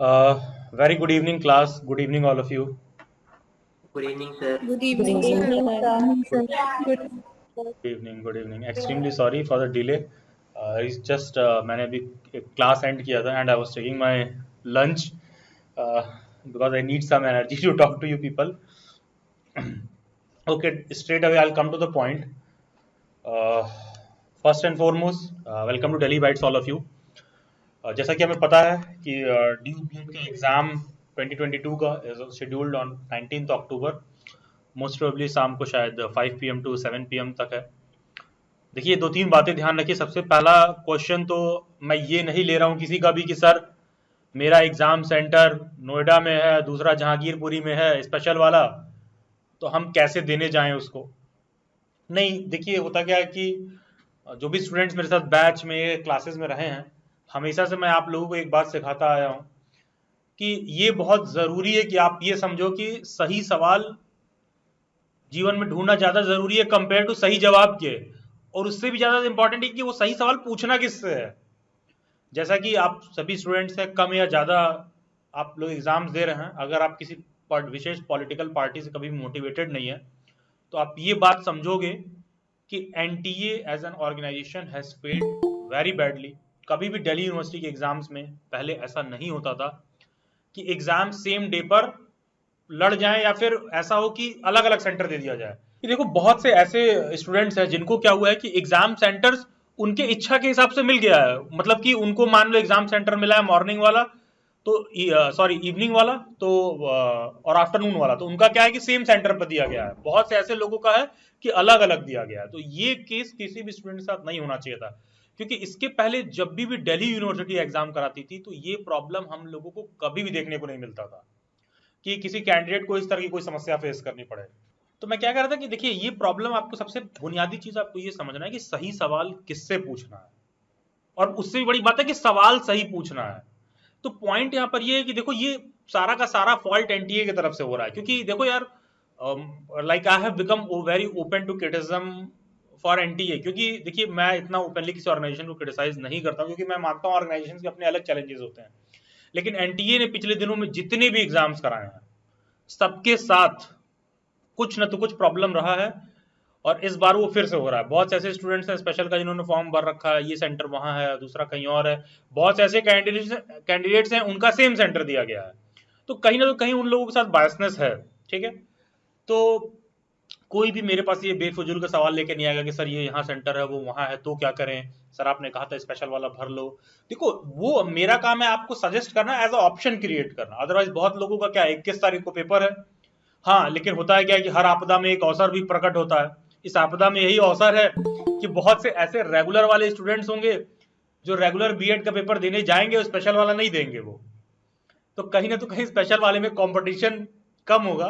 Very good evening, class. Good evening, all of you. Good evening, sir. Good Good evening, evening, sir. sir. Good. Good evening. Good evening. Extremely sorry for the delay. It's just मैंने अभी class end किया था and I was taking my lunch uh, because I need some energy to talk to you people. Okay, straight away I'll come to the point. Uh, First and foremost, welcome to Delhi Bites, all of you. जैसा कि हमें पता है कि due BEd का exam 2022 का scheduled on 19 October, most probably शाम को शायद 5 PM टू 7 PM तक है। देखिए, दो तीन बातें ध्यान रखिए। सबसे पहला क्वेश्चन तो मैं ये नहीं ले रहा हूँ किसी का भी कि सर मेरा एग्ज़ाम सेंटर नोएडा में है, दूसरा जहांगीरपुरी में है स्पेशल वाला, तो हम कैसे देने जाएं उसको। नहीं, देखिए होता क्या है कि जो भी स्टूडेंट्स मेरे साथ बैच में क्लासेस में रहे हैं, हमेशा से मैं आप लोगों को एक बात सिखाता आया हूँ कि ये बहुत ज़रूरी है कि आप ये समझो कि सही सवाल जीवन में ढूंढना ज़्यादा ज़रूरी है कंपेयर टू सही जवाब के, और उससे भी ज़्यादा इंपॉर्टेंट है कि वो सही सवाल पूछना किससे है। जैसा कि आप सभी स्टूडेंट्स हैं, कम या ज़्यादा आप लोग एग्ज़ाम्स दे रहे हैं, अगर आप किसी विशेष पॉलिटिकल पार्टी से कभी भी मोटिवेटेड नहीं है तो आप ये बात समझोगे कि NTA as an organization has failed very badly. कभी भी दिल्ली यूनिवर्सिटी के एग्ज़ाम्स में पहले ऐसा नहीं होता था कि एग्ज़ाम सेम डे पर लड़ जाएं या फिर ऐसा हो कि अलग अलग सेंटर दे दिया जाए। ये देखो, बहुत से ऐसे स्टूडेंट्स हैं जिनको क्या हुआ है कि एग्जाम सेंटर्स उनके इच्छा के हिसाब से मिल गया है। मतलब कि उनको मान लो एग्जाम सेंटर मिला है मॉर्निंग वाला तो सॉरी इवनिंग वाला तो और आफ्टरनून वाला, तो उनका क्या है कि सेम सेंटर पर दिया गया है। बहुत से ऐसे लोगों का है कि अलग अलग दिया गया है। तो ये केस किसी भी स्टूडेंट के साथ नहीं होना चाहिए था, क्योंकि इसके पहले जब भी दिल्ली यूनिवर्सिटी एग्जाम कराती थी तो ये प्रॉब्लम हम लोगों को कभी भी देखने को नहीं मिलता था कि किसी कैंडिडेट को इस तरह की कोई समस्या फेस करनी पड़े। तो मैं क्या कह रहा था कि देखिए, ये प्रॉब्लम आपको सबसे बुनियादी चीज आपको ये समझना है कि सही सवाल किससे पूछना है, और उससे भी बड़ी बात है कि सवाल सही पूछना है। तो पॉइंट यहाँ पर ये है कि देखो, ये सारा का सारा फॉल्ट एनटीए की तरफ से हो रहा है। क्योंकि देखो यार, like I have become very open to criticism for NTA, क्योंकि देखिए मैं इतना ओपनली किसी ऑर्गेनाइजेशन को क्रिटिसाइज नहीं करता हूँ, क्योंकि मैं मानता हूँ ऑर्गेनाइजेशन के अपने अलग चैलेंजेस होते हैं। लेकिन एनटीए ने पिछले दिनों में जितने भी एग्जाम्स कराए हैं सबके साथ कुछ न तो कुछ प्रॉब्लम रहा है, और इस बार वो फिर से हो रहा है। बहुत से ऐसे स्टूडेंट्स हैं स्पेशल का जिन्होंने फॉर्म भर रखा है, ये सेंटर वहां है, दूसरा कहीं और है। बहुत से ऐसे कैंडिडेट्स हैं उनका सेम सेंटर दिया गया है। तो कहीं ना तो कहीं उन लोगों के साथ बायसनेस है। ठीक है, तो कोई भी मेरे पास ये बेफजूल का सवाल लेके नहीं आएगा कि सर ये यहाँ सेंटर है वो वहाँ है तो क्या करें, सर आपने कहा था स्पेशल वाला भर लो। देखो, वो मेरा काम है आपको सजेस्ट करना, एज अ ऑप्शन क्रिएट करना। अदरवाइज बहुत लोगों का क्या है, 21 तारीख को पेपर है। हाँ, लेकिन होता है क्या है कि हर आपदा में एक अवसर भी प्रकट होता है। इस आपदा में यही अवसर है कि बहुत से ऐसे रेगुलर वाले स्टूडेंट्स होंगे जो रेगुलर बीएड का पेपर देने जाएंगे और स्पेशल वाला नहीं देंगे। वो तो कहीं ना तो कहीं स्पेशल वाले में कंपटीशन कम होगा,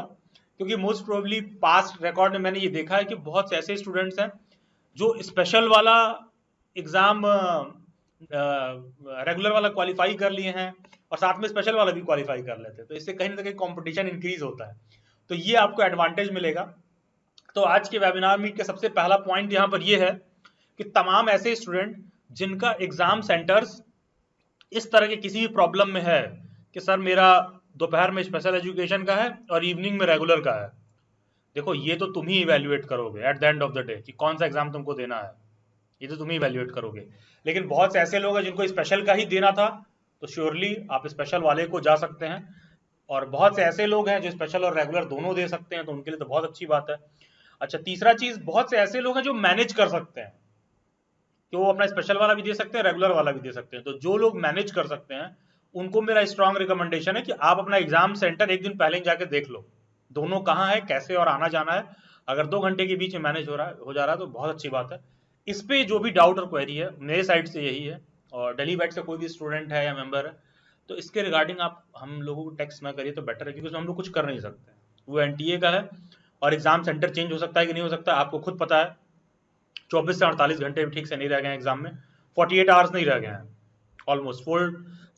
क्योंकि मोस्ट प्रोबेबली पास्ट रिकॉर्ड में मैंने ये देखा है कि बहुत से ऐसे स्टूडेंट्स हैं जो स्पेशल वाला एग्जाम रेगुलर वाला क्वालिफाई कर लिए हैं और साथ में स्पेशल वाला भी क्वालिफाई कर लेते हैं। तो इससे कहीं ना कहीं कंपटीशन इंक्रीज होता है, तो ये आपको एडवांटेज मिलेगा। तो आज के वेबिनार मीट का सबसे पहला पॉइंट यहाँ पर ये है कि तमाम ऐसे स्टूडेंट जिनका एग्जाम सेंटर्स इस तरह के किसी भी प्रॉब्लम में है कि सर मेरा दोपहर में स्पेशल एजुकेशन का है और इवनिंग में रेगुलर का है, देखो ये तो तुम ही इवेल्युएट करोगे at the end of the day कि कौन सा एग्जाम तुमको देना है, ये तो तुम ही इवेल्युएट करोगे। लेकिन बहुत से ऐसे लोग हैं जिनको स्पेशल का ही देना था, तो श्योरली आप स्पेशल वाले को जा सकते हैं। और बहुत से ऐसे लोग हैं जो स्पेशल और रेगुलर दोनों दे सकते हैं, तो उनके लिए तो बहुत अच्छी बात है। अच्छा, तीसरा चीज, बहुत से ऐसे लोग हैं जो मैनेज कर सकते हैं कि वो अपना स्पेशल वाला भी दे सकते हैं, रेगुलर वाला भी दे सकते हैं। तो जो लोग मैनेज कर सकते हैं उनको मेरा स्ट्रांग रिकमेंडेशन है कि आप अपना एग्जाम सेंटर एक दिन पहले जाके देख लो, दोनों कहाँ है, कैसे और आना जाना है। अगर 2 घंटे के बीच में मैनेज हो जा रहा है तो बहुत अच्छी बात है। इस पे जो भी डाउट और क्वेरी है मेरे साइड से यही है, और डेली बैट से कोई भी स्टूडेंट है या मेंबर है तो इसके रिगार्डिंग आप हम लोगों को टेक्स्ट ना करिए तो बेटर है, क्योंकि उसमें हम लोग कुछ कर नहीं सकते। वो एनटीए का है और एग्जाम सेंटर चेंज हो सकता है कि नहीं हो सकता आपको खुद पता है। 24 से 48 घंटे भी ठीक से नहीं रह गए एग्जाम में, 48 आवर्स नहीं रह गए हैं ऑलमोस्ट।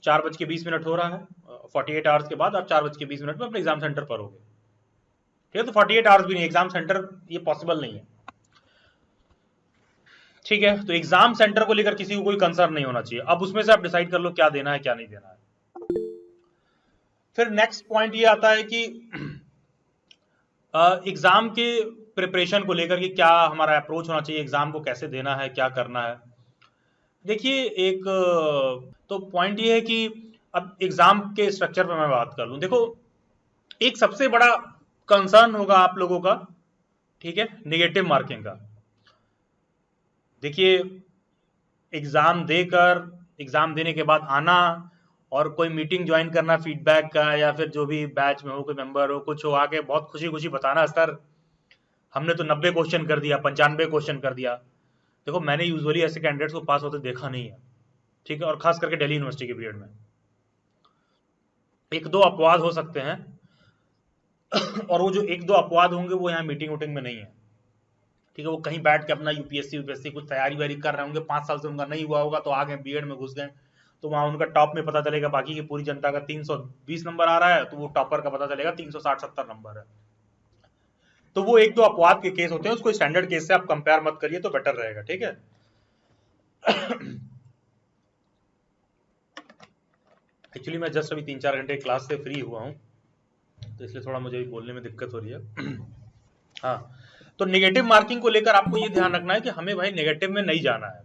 4:20 हो रहा है, 48 आवर्स के बाद आप 4:20 में अपने एग्जाम सेंटर पर होगे। ठीक है, तो 48 आवर्स भी नहीं, एग्जाम सेंटर ये पॉसिबल नहीं है। ठीक है, तो एग्जाम सेंटर को लेकर किसी को कोई कंसर्न नहीं होना चाहिए। अब उसमें से आप डिसाइड कर लो क्या देना है क्या नहीं देना है। फिर नेक्स्ट पॉइंट ये आता है कि एग्जाम के प्रिपरेशन को लेकर के क्या हमारा अप्रोच होना चाहिए, एग्जाम को कैसे देना है, क्या करना है। देखिए एक तो पॉइंट ये है कि अब एग्जाम के स्ट्रक्चर पर मैं बात कर लूं। देखो एक सबसे बड़ा कंसर्न होगा आप लोगों का, ठीक है, नेगेटिव मार्किंग का। देखिए एग्जाम देकर, एग्जाम देने के बाद आना और कोई मीटिंग ज्वाइन करना फीडबैक का, या फिर जो भी बैच में हो कोई मेंबर हो कुछ हो, आके बहुत खुशी खुशी बताना सर हमने तो 90 क्वेश्चन कर दिया, 95 क्वेश्चन कर दिया। देखो मैंने यूजुअली ऐसे कैंडिडेट्स को पास होते देखा नहीं है, ठीक है, और खास करके दिल्ली यूनिवर्सिटी के पीरियड में एक दो अपवाद हो सकते हैं और वो जो एक दो अपवाद होंगे वो यहाँ मीटिंग वोटिंग में नहीं है, ठीक है, वो कहीं बैठ के अपना यूपीएससी कुछ तैयारी वारी कर रहे होंगे, 5 साल से उनका नहीं हुआ होगा तो आ गए बीएड में घुस गए, तो वहां उनका टॉप में पता चलेगा, बाकी की पूरी जनता का 320 नंबर आ रहा है तो वो टॉपर का पता चलेगा 360-70 नंबर है। तो वो एक दो अपवाद के केस होते हैं, उसको स्टैंडर्ड केस से आप कंपेयर मत करिए तो बेटर रहेगा, ठीक है। एक्चुअली मैं जस्ट अभी 3-4 घंटे क्लास से फ्री हुआ हूं तो इसलिए थोड़ा मुझे भी बोलने में दिक्कत हो रही है। हाँ, तो नेगेटिव मार्किंग को लेकर आपको ये ध्यान रखना है कि हमें भाई नेगेटिव में नहीं जाना है।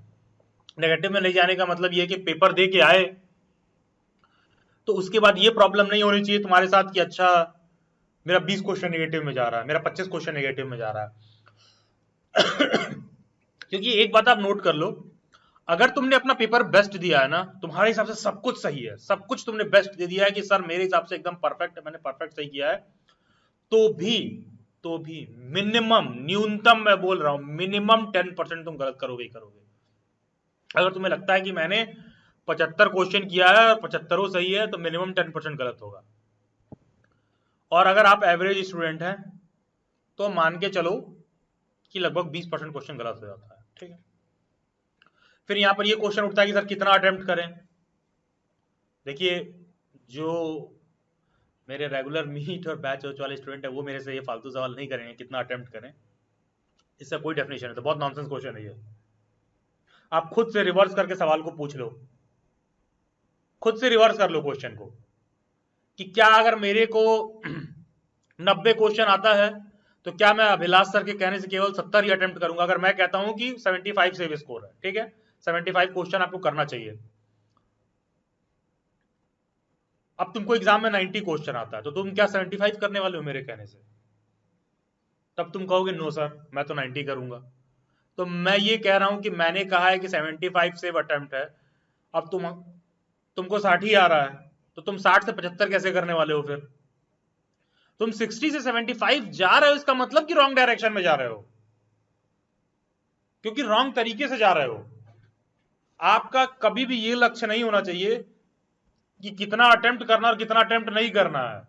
नेगेटिव में नहीं जाने का मतलब ये है कि पेपर दे के आए तो उसके बाद ये प्रॉब्लम नहीं होनी चाहिए तुम्हारे साथ कि अच्छा मेरा 20 क्वेश्चन नेगेटिव में जा रहा है, मेरा 25 क्वेश्चन नेगेटिव में जा रहा है। क्योंकि एक बात आप नोट कर लो, अगर तुमने अपना पेपर बेस्ट दिया है ना, तुम्हारे हिसाब से सब कुछ सही है, सब कुछ तुमने बेस्ट दे दिया है कि सर मेरे हिसाब से एकदम परफेक्ट है, मैंने परफेक्ट सही किया है, तो भी मिनिमम, न्यूनतम मैं बोल रहा हूं, मिनिमम 10% तुम गलत करोगे ही करोगे। अगर तुम्हें लगता है कि मैंने 75 क्वेश्चन किया है और 75 सही है तो मिनिमम 10% गलत होगा। और अगर आप एवरेज स्टूडेंट हैं तो मान के चलो कि लगभग 20% क्वेश्चन गलत हो जाता है, ठीक है। फिर यहां पर ये क्वेश्चन उठता है कि सर कितना अटेम्प्ट करें। देखिए जो मेरे रेगुलर मीट और बैच वाले स्टूडेंट है वो मेरे से ये फालतू सवाल नहीं करेंगे कितना अटेम्प्ट करें, इससे कोई डेफिनेशन है, तो बहुत नॉनसेंस क्वेश्चन है ये। आप खुद से रिवर्स करके सवाल को पूछ लो, खुद से रिवर्स कर लो क्वेश्चन को कि क्या अगर मेरे को 90 क्वेश्चन आता है तो क्या मैं अभिलाष सर के कहने से केवल 70 ही अटेम्प्ट करूंगा। अगर मैं कहता हूं कि 75 से स्कोर है, ठीक है, 75 क्वेश्चन आपको करना चाहिए, अब तुमको एग्जाम में 90 क्वेश्चन आता है तो तुम क्या 75 करने वाले हो मेरे कहने से? तब तुम कहोगे नो सर मैं तो 90 करूंगा। तो मैं ये कह रहा हूं कि मैंने कहा है कि 75 सेव अटेम्प्ट है, अब तुमको 60 ही आ रहा है तो तुम 60 से 75 कैसे करने वाले हो? फिर तुम 60 से 75 जा रहे हो, इसका मतलब कि रॉन्ग डायरेक्शन में जा रहे हो, क्योंकि रॉन्ग तरीके से जा रहे हो। आपका कभी भी ये लक्ष्य नहीं होना चाहिए कि कितना अटेम्प्ट करना और कितना अटेम्प्ट नहीं करना है।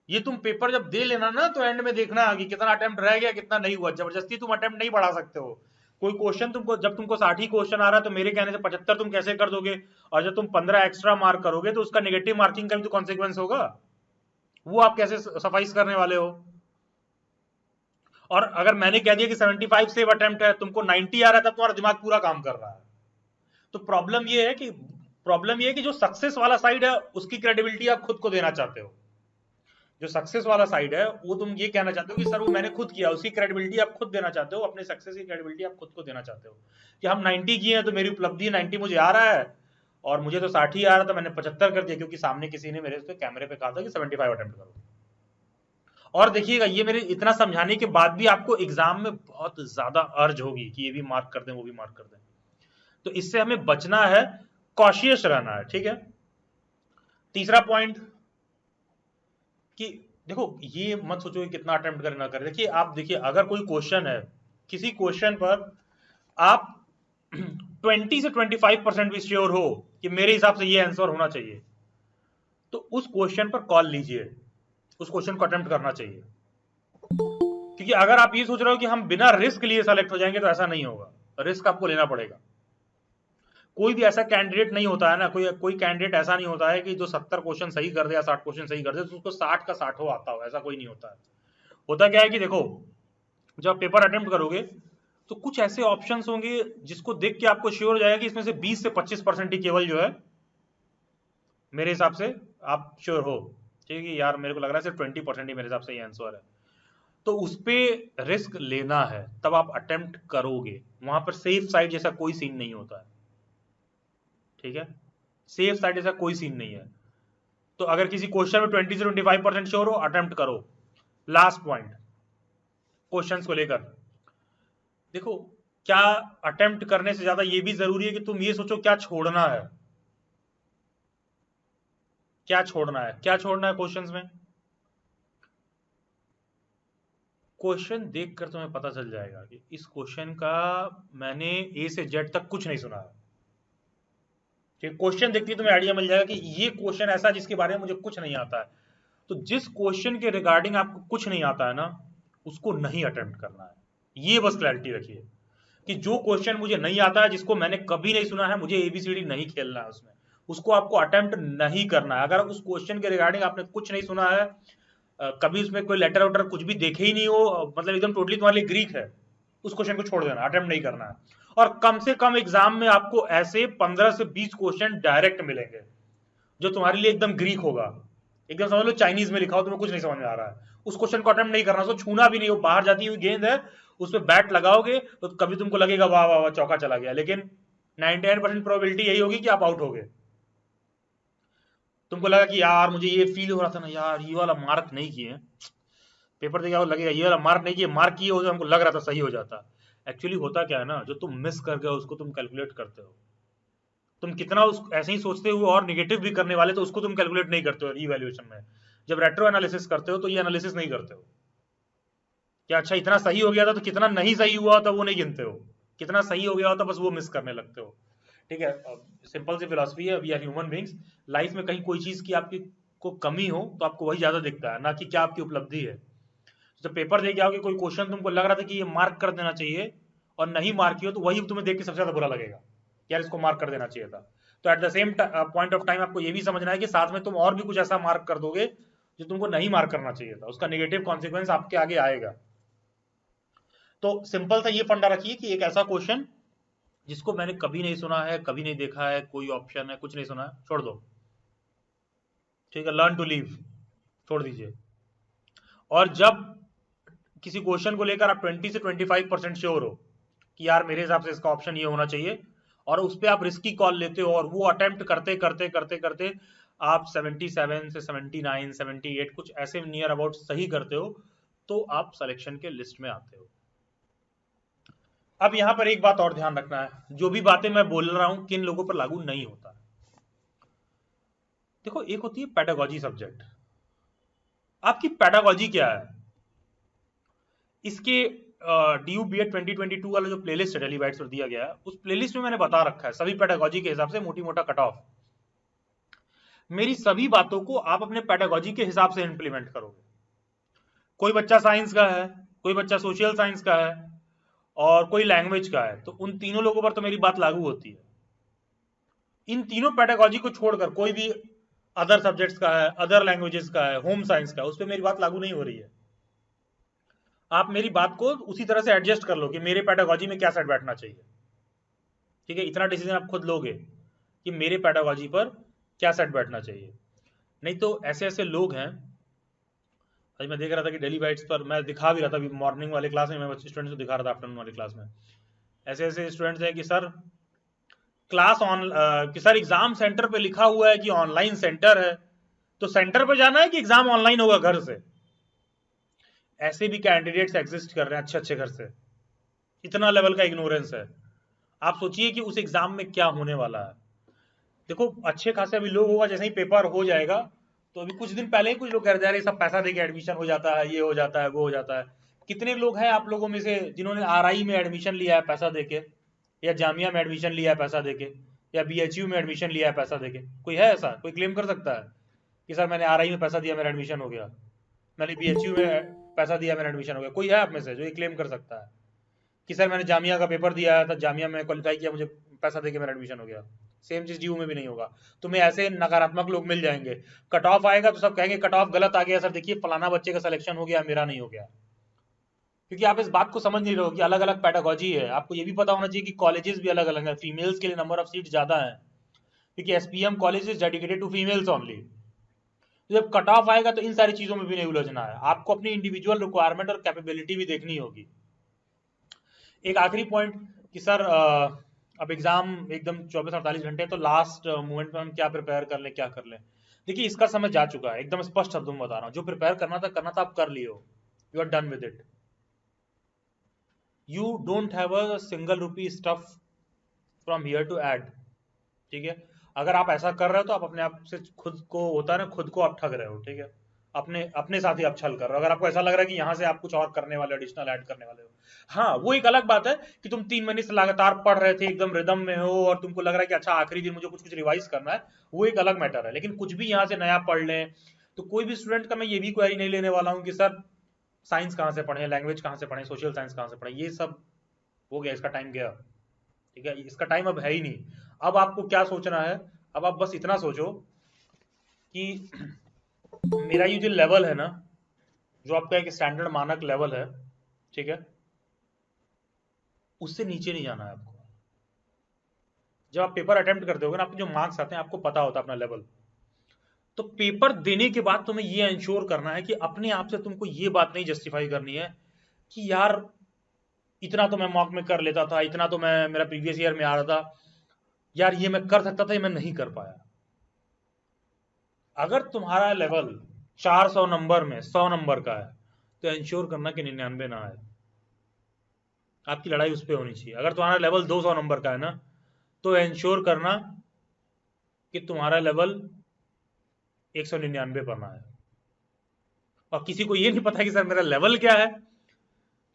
ये तुम पेपर जब दे लेना ना तो एंड में देखना कि कितना अटेम्प्ट रह गया कितना नहीं हुआ। जबरदस्ती तुम अटेम्प्ट नहीं बढ़ा सकते हो। कोई क्वेश्चन तुमको, जब तुमको 60 क्वेश्चन आ रहा है तो मेरे कहने से 75 तुम कैसे कर दोगे, और जब तुम 15 एक्स्ट्रा मार्क करोगे तो उसका नेगेटिव मार्किंग का भी तो कॉन्सिक्वेंस होगा, वो आप कैसे सफाइस करने वाले हो? और अगर मैंने कह दिया कि 75 सेव अटेम्प्ट है, तुमको 90 आ रहा है, तब तुम्हारा दिमाग पूरा काम कर रहा है। तो प्रॉब्लम ये है कि जो सक्सेस वाला साइड है उसकी क्रेडिबिलिटी आप खुद को देना चाहते हो। जो सक्सेस वाला साइड है वो तुम ये कहना चाहते हो कि सर वो मैंने खुद किया, उसकी क्रेडिबिलिटी आप खुद देना चाहते हो, अपने सक्सेस की क्रेडिबिलिटी आप खुद को देना चाहते हो कि हम 90 किए हैं तो मेरी उपलब्धि 90 मुझे आ रहा है, और मुझे तो 60 ही आ रहा था, मैंने 75 कर दिया क्योंकि सामने किसी ने मेरे कैमरे पे कहा था कि 75 अटेम्प्ट करो। और देखिएगा ये मेरे इतना समझाने के बाद भी आपको एग्जाम में बहुत ज्यादा अर्ज होगी कि ये भी मार्क कर दें वो भी मार्क कर दें, तो इससे हमें बचना है, कॉशियस रहना है, ठीक है। तीसरा पॉइंट कि देखो ये मत सोचो कि कितना अटेम्प्ट करें ना करें। देखिए आप देखिए अगर कोई क्वेश्चन है, किसी क्वेश्चन पर आप 20 से 25% भी श्योर हो कि मेरे हिसाब से ये आंसर होना चाहिए, तो उस क्वेश्चन पर कॉल लीजिए, उस क्वेश्चन को अटेम्प्ट करना चाहिए। क्योंकि अगर आप ये सोच रहे हो कि हम बिना रिस्क लिए सेलेक्ट हो जाएंगे तो ऐसा नहीं होगा, रिस्क आपको लेना पड़ेगा। कोई भी ऐसा कैंडिडेट नहीं होता है ना, कोई कैंडिडेट ऐसा नहीं होता है कि जो 70 क्वेश्चन सही कर दे या 60 क्वेश्चन सही कर दे तो उसको 60 का 60 आता हो, ऐसा कोई नहीं होता है। होता क्या है कि देखो जब आप पेपर अटेम्प्ट करोगे तो कुछ ऐसे ऑप्शंस होंगे जिसको देख के आपको श्योर हो जाएगा कि इसमें से 20 से 25% ही केवल जो है मेरे हिसाब से आप श्योर हो, ठीक है यार मेरे को लग रहा है सिर्फ 20% ही मेरे हिसाब से ये आंसर है, तो उस पर रिस्क लेना है तब आप अटेम्प्ट करोगे। वहां पर सेफ साइड जैसा कोई सीन नहीं होता है, ठीक है, सेफ साइड जैसा कोई सीन नहीं है। तो अगर किसी क्वेश्चन में 20 से 25% श्योर हो, अटेम्प्ट करो। लास्ट पॉइंट क्वेश्चंस को लेकर, देखो क्या अटेम्प्ट करने से ज्यादा ये भी जरूरी है कि तुम ये सोचो क्या छोड़ना है, क्या छोड़ना है, क्या छोड़ना है क्वेश्चंस में। क्वेश्चन देखकर तुम्हें पता चल जाएगा कि इस क्वेश्चन का मैंने ए से जेड तक कुछ नहीं सुना है। ठीक, क्वेश्चन देखती तुम्हें आइडिया मिल जाएगा कि ये क्वेश्चन ऐसा जिसके बारे में मुझे कुछ नहीं आता है। तो जिस क्वेश्चन के रिगार्डिंग आपको कुछ नहीं आता है ना, उसको नहीं अटेम्प्ट करना है। ये बस क्लैरिटी रखिए कि जो क्वेश्चन मुझे नहीं आता है, जिसको मैंने कभी नहीं सुना है, मुझे एबीसीडी नहीं खेलना है उसमें, उसको आपको अटेम्प्ट नहीं करना है। अगर उस क्वेश्चन के रिगार्डिंग आपने कुछ नहीं सुना है, कभी उसमें कोई लेटर वेटर कुछ भी देखे ही नहीं हो, मतलब एकदम टोटली तुम्हारे लिए ग्रीक है, उस क्वेश्चन को छोड़ देना, अटेम्प्ट नहीं करना है। और कम से कम एग्जाम में आपको ऐसे 15 से 20 क्वेश्चन डायरेक्ट मिलेंगे जो तुम्हारे लिए एकदम ग्रीक होगा, एकदम समझ लो चाइनीज में लिखा हो, तुम्हें कुछ नहीं समझ में आ रहा है, उस क्वेश्चन को अटेम्प्ट नहीं करना, उसको छूना भी नहीं हो। बाहर जाती हुई गेंद है, उस पर बैट लगाओगे तो कभी तुमको लगेगा वाह वाह वाह चौका चला गया, लेकिन 99% प्रोबेबिलिटी यही होगी कि आप आउट हो गए। तुमको लगा कि यार मुझे ये फील हो रहा था ना यार, ये वाला मार्क नहीं किए, पेपर देखा लगेगा ये वाला मार्क नहीं किए, मार्क किए हो तो हमको लग रहा था सही हो जाता। एक्चुअली होता क्या है ना, जो तुम मिस कर गए उसको तुम कैलकुलेट करते हो। तुम कितना उस ऐसे ही सोचते हुए और निगेटिव भी करने वाले, तो उसको तुम कैलकुलेट नहीं करते हो रीवैल्यूएशन में। जब रेट्रो एनालिसिस करते हो तो ये एनालिसिस नहीं करते हो कि अच्छा इतना सही हो गया था, तो कितना नहीं सही हुआ था वो नहीं गिनते हो, कितना सही हो गया होता बस वो मिस करने लगते हो। ठीक है, सिंपल सी फिलॉसफी है, we are human beings. Life में कहीं कोई चीज की आपकी को कमी हो तो आपको वही ज्यादा दिखता है, ना कि क्या आपकी उपलब्धि है। जब पेपर दे के आओगे, कोई क्वेश्चन तुमको लग रहा था कि ये मार्क कर देना चाहिए और नहीं मार्क किया, तो वही तुम्हें देख के सबसे ज्यादा बुरा लगेगा, यार इसको मार्क कर देना चाहिए था। तो at the same point of time आपको ये भी समझना है कि साथ में तुम और भी कुछ ऐसा मार्क कर दोगे जो तुमको नहीं मार्क करना चाहिए था, उसका नेगेटिव कॉन्सिक्वेंस आपके आगे आएगा। तो सिंपल सा ये फंडा रखिए कि एक ऐसा क्वेश्चन जिसको मैंने कभी नहीं सुना है, कभी नहीं देखा है, कोई ऑप्शन है कुछ नहीं सुना है, छोड़ दो। ठीक है, लर्न टू लीव, छोड़ दीजिए। और जब किसी क्वेश्चन को लेकर आप 20 से 25% श्योर हो कि यार मेरे हिसाब से इसका ऑप्शन ये होना चाहिए, और उस पर आप रिस्की कॉल लेते हो और वो अटेम्प्ट करते करते करते करते आप 77 से 79 78 कुछ ऐसे नियर अबाउट सही करते हो, तो आप सिलेक्शन के लिस्ट में आते हो। अब यहां पर एक बात और ध्यान रखना है, जो भी बातें मैं बोल रहा हूं किन लोगों पर लागू नहीं होता। देखो, एक होती है पेडागोजी सब्जेक्ट, आपकी पेडागोजी क्या है। इसके DU BEd 2022 वाला जो प्लेलिस्ट है डेली बाइट्स पर दिया गया है, उस प्लेलिस्ट में मैंने बता रखा है सभी पेडागोजी के हिसाब से मोटी मोटा कट ऑफ। मेरी सभी बातों को आप अपने पेडागोजी के हिसाब से इंप्लीमेंट करोगे। कोई बच्चा साइंस का है, कोई बच्चा सोशल साइंस का है, और कोई लैंग्वेज का है, तो उन तीनों लोगों पर तो मेरी बात लागू होती है। इन तीनों पेडागोजी को छोड़कर कोई भी अदर सब्जेक्ट्स का है, अदर लैंग्वेजेस का है, होम साइंस का है, उस पर मेरी बात लागू नहीं हो रही है। आप मेरी बात को उसी तरह से एडजस्ट कर लो कि मेरे पेडागोजी में क्या सेट बैठना चाहिए। ठीक है, इतना डिसीजन आप खुद लोगे कि मेरे पेडागोजी पर क्या सेट बैठना चाहिए। नहीं तो ऐसे ऐसे लोग हैं, आज मैं देख रहा था कि डेली बाइट्स पर मैं दिखा भी रहा था, अभी मॉर्निंग वाले क्लास में मैं स्टूडेंट्स को दिखा रहा था, आफ्टरनून वाली क्लास में ऐसे ऐसे स्टूडेंट्स हैं कि सर क्लास ऑन कि सर एग्जाम सेंटर पे लिखा हुआ है कि ऑनलाइन सेंटर है, तो सेंटर पे जाना है कि एग्जाम ऑनलाइन होगा घर से। ऐसे भी कैंडिडेट्स एग्जिस्ट कर रहे हैं अच्छे अच्छे घर से, इतना लेवल का इग्नोरेंस है। आप सोचिए कि उस एग्जाम में क्या होने वाला है। देखो, अच्छे खासे अभी लोग होगा, जैसे ही पेपर हो जाएगा, तो अभी कुछ दिन पहले ही कुछ लोग कह रहे हैं सब पैसा देके एडमिशन हो जाता है, ये हो जाता है, वो हो जाता है। कितने लोग हैं आप लोगों में से जिन्होंने RI में एडमिशन लिया है पैसा देके, या जामिया में एडमिशन लिया है पैसा देके, या BHU में एडमिशन लिया है पैसा देके? कोई है ऐसा? कोई क्लेम कर सकता है कि सर मैंने RI में पैसा दिया मेरा एडमिशन हो गया, मैंने BHU में पैसा दिया मेरा एडमिशन हो गया? कोई है आप में से जो ये क्लेम कर सकता है कि सर मैंने जामिया का पेपर दिया था, जामिया में क्वालिफाई किया, मुझे पैसा देके मेरा एडमिशन हो गया? सेम चीज DU में भी नहीं होगा। तुम्हें ऐसे नकारात्मक लोग मिल जाएंगे, कट ऑफ आएगा तो सब कहेंगे कट ऑफ गलत आ गया सर, देखिए फलाना बच्चे का सिलेक्शन हो गया, मेरा नहीं हो गया। क्योंकि आप इस बात को समझ नहीं रहे हो कि अलग अलग पेडागोजी है। आपको ये भी पता होना चाहिए कि कॉलेजेस भी अलग अलग है, फीमेल्स के लिए नंबर ऑफ सीट ज्यादा है, क्योंकि SPM college is dedicated to females only. तो जब कट ऑफ आएगा तो इन सारी चीजों में भी नहीं उलझना है, आपको अपनी इंडिविजुअल रिक्वायरमेंट और कैपेबिलिटी भी देखनी होगी। एक आखिरी पॉइंट कि सर अब एग्जाम एकदम 24-48 घंटे, तो लास्ट मोमेंट में हम क्या प्रिपेयर कर लें, क्या कर लें। देखिए इसका समय जा चुका है, एकदम स्पष्ट शब्दों में बता रहा हूँ, जो प्रिपेयर करना था आप कर लिए हो, you are done with it. You don't have a single rupee stuff from here to add, ठीक है। अगर आप ऐसा कर रहे हो तो आप अपने आप से खुद को, होता है ना, खुद को आप ठग रहे हो, ठीक है। अपने अपने साथ ही आप छल कर रहे हो। अगर आपको ऐसा लग रहा है कि यहाँ से आप कुछ और करने वाले, एडिशनल ऐड करने वाले हो, हाँ वो एक अलग बात है कि तुम 3 महीने से लगातार पढ़ रहे थे, एकदम रिदम में हो, और तुमको लग रहा है कि अच्छा आखिरी दिन मुझे कुछ कुछ रिवाइज करना है, वो एक अलग मैटर है। लेकिन कुछ भी यहाँ से नया पढ़ लें, तो कोई भी स्टूडेंट का मैं ये भी क्वेरी नहीं लेने वाला हूँ कि सर साइंस कहाँ से पढ़े, लैंग्वेज कहाँ से पढ़े, सोशल साइंस कहाँ से पढ़े, ये सब हो गया, इसका टाइम गया, ठीक है। इसका टाइम अब है ही नहीं। अब आपको क्या सोचना है, अब आप बस इतना सोचो कि मेरा ये जो लेवल है ना, जो आपका एक स्टैंडर्ड मानक लेवल है, ठीक है, उससे नीचे नहीं जाना है आपको। जब आप पेपर अटेम्प्ट करते हो ना, आपके जो मार्क्स आते हैं आपको पता होता है अपना लेवल, तो पेपर देने के बाद तुम्हें ये इंश्योर करना है कि अपने आप से तुमको ये बात नहीं जस्टिफाई करनी है कि यार इतना तो मैं मॉक में कर लेता था, इतना तो मैं मेरा प्रीवियस ईयर में आ रहा था, यार ये मैं कर सकता था, ये मैं नहीं कर पाया। अगर तुम्हारा लेवल 400 नंबर में 100 नंबर का है, तो इंश्योर करना कि 99 ना आए। आपकी लड़ाई उस पर होनी चाहिए। अगर तुम्हारा लेवल 200 नंबर का है ना, तो इंश्योर करना कि तुम्हारा लेवल 199 पर ना है। और किसी को ये नहीं पता कि सर मेरा लेवल क्या है,